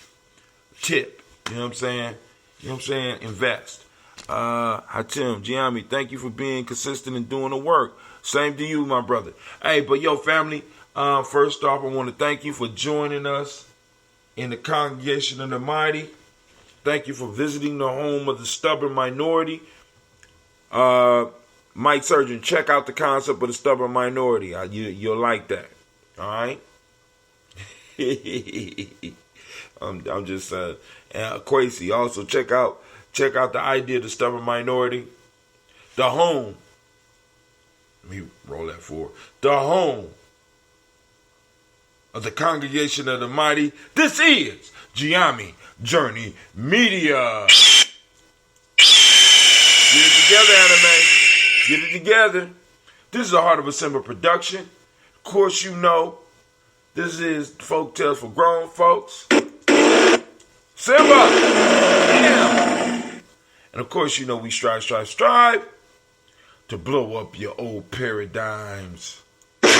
tip. You know what I'm saying? You know what I'm saying? Invest. Hatim, Gye-Nyame, thank you for being consistent and doing the work. Same to you, my brother. Hey, but yo, family, first off, I want to thank you for joining us in the congregation of the mighty. Thank you for visiting the home of the stubborn minority. Mike Surgeon, check out the concept of the stubborn minority. You'll like that. All right? I'm just saying. And Quasi, also check out the idea of the stubborn minority. The home. Let me roll that forward. The home of the congregation of the mighty. This is Gye-Nyame Journey Media. Get it together, anime. Get it together. This is a Heart of December production. Of course, you know, this is Folktales for grown folks. Simba! Yeah. And of course, you know, we strive to blow up your old paradigms. Make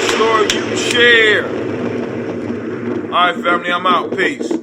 sure you share. All right, family, I'm out. Peace.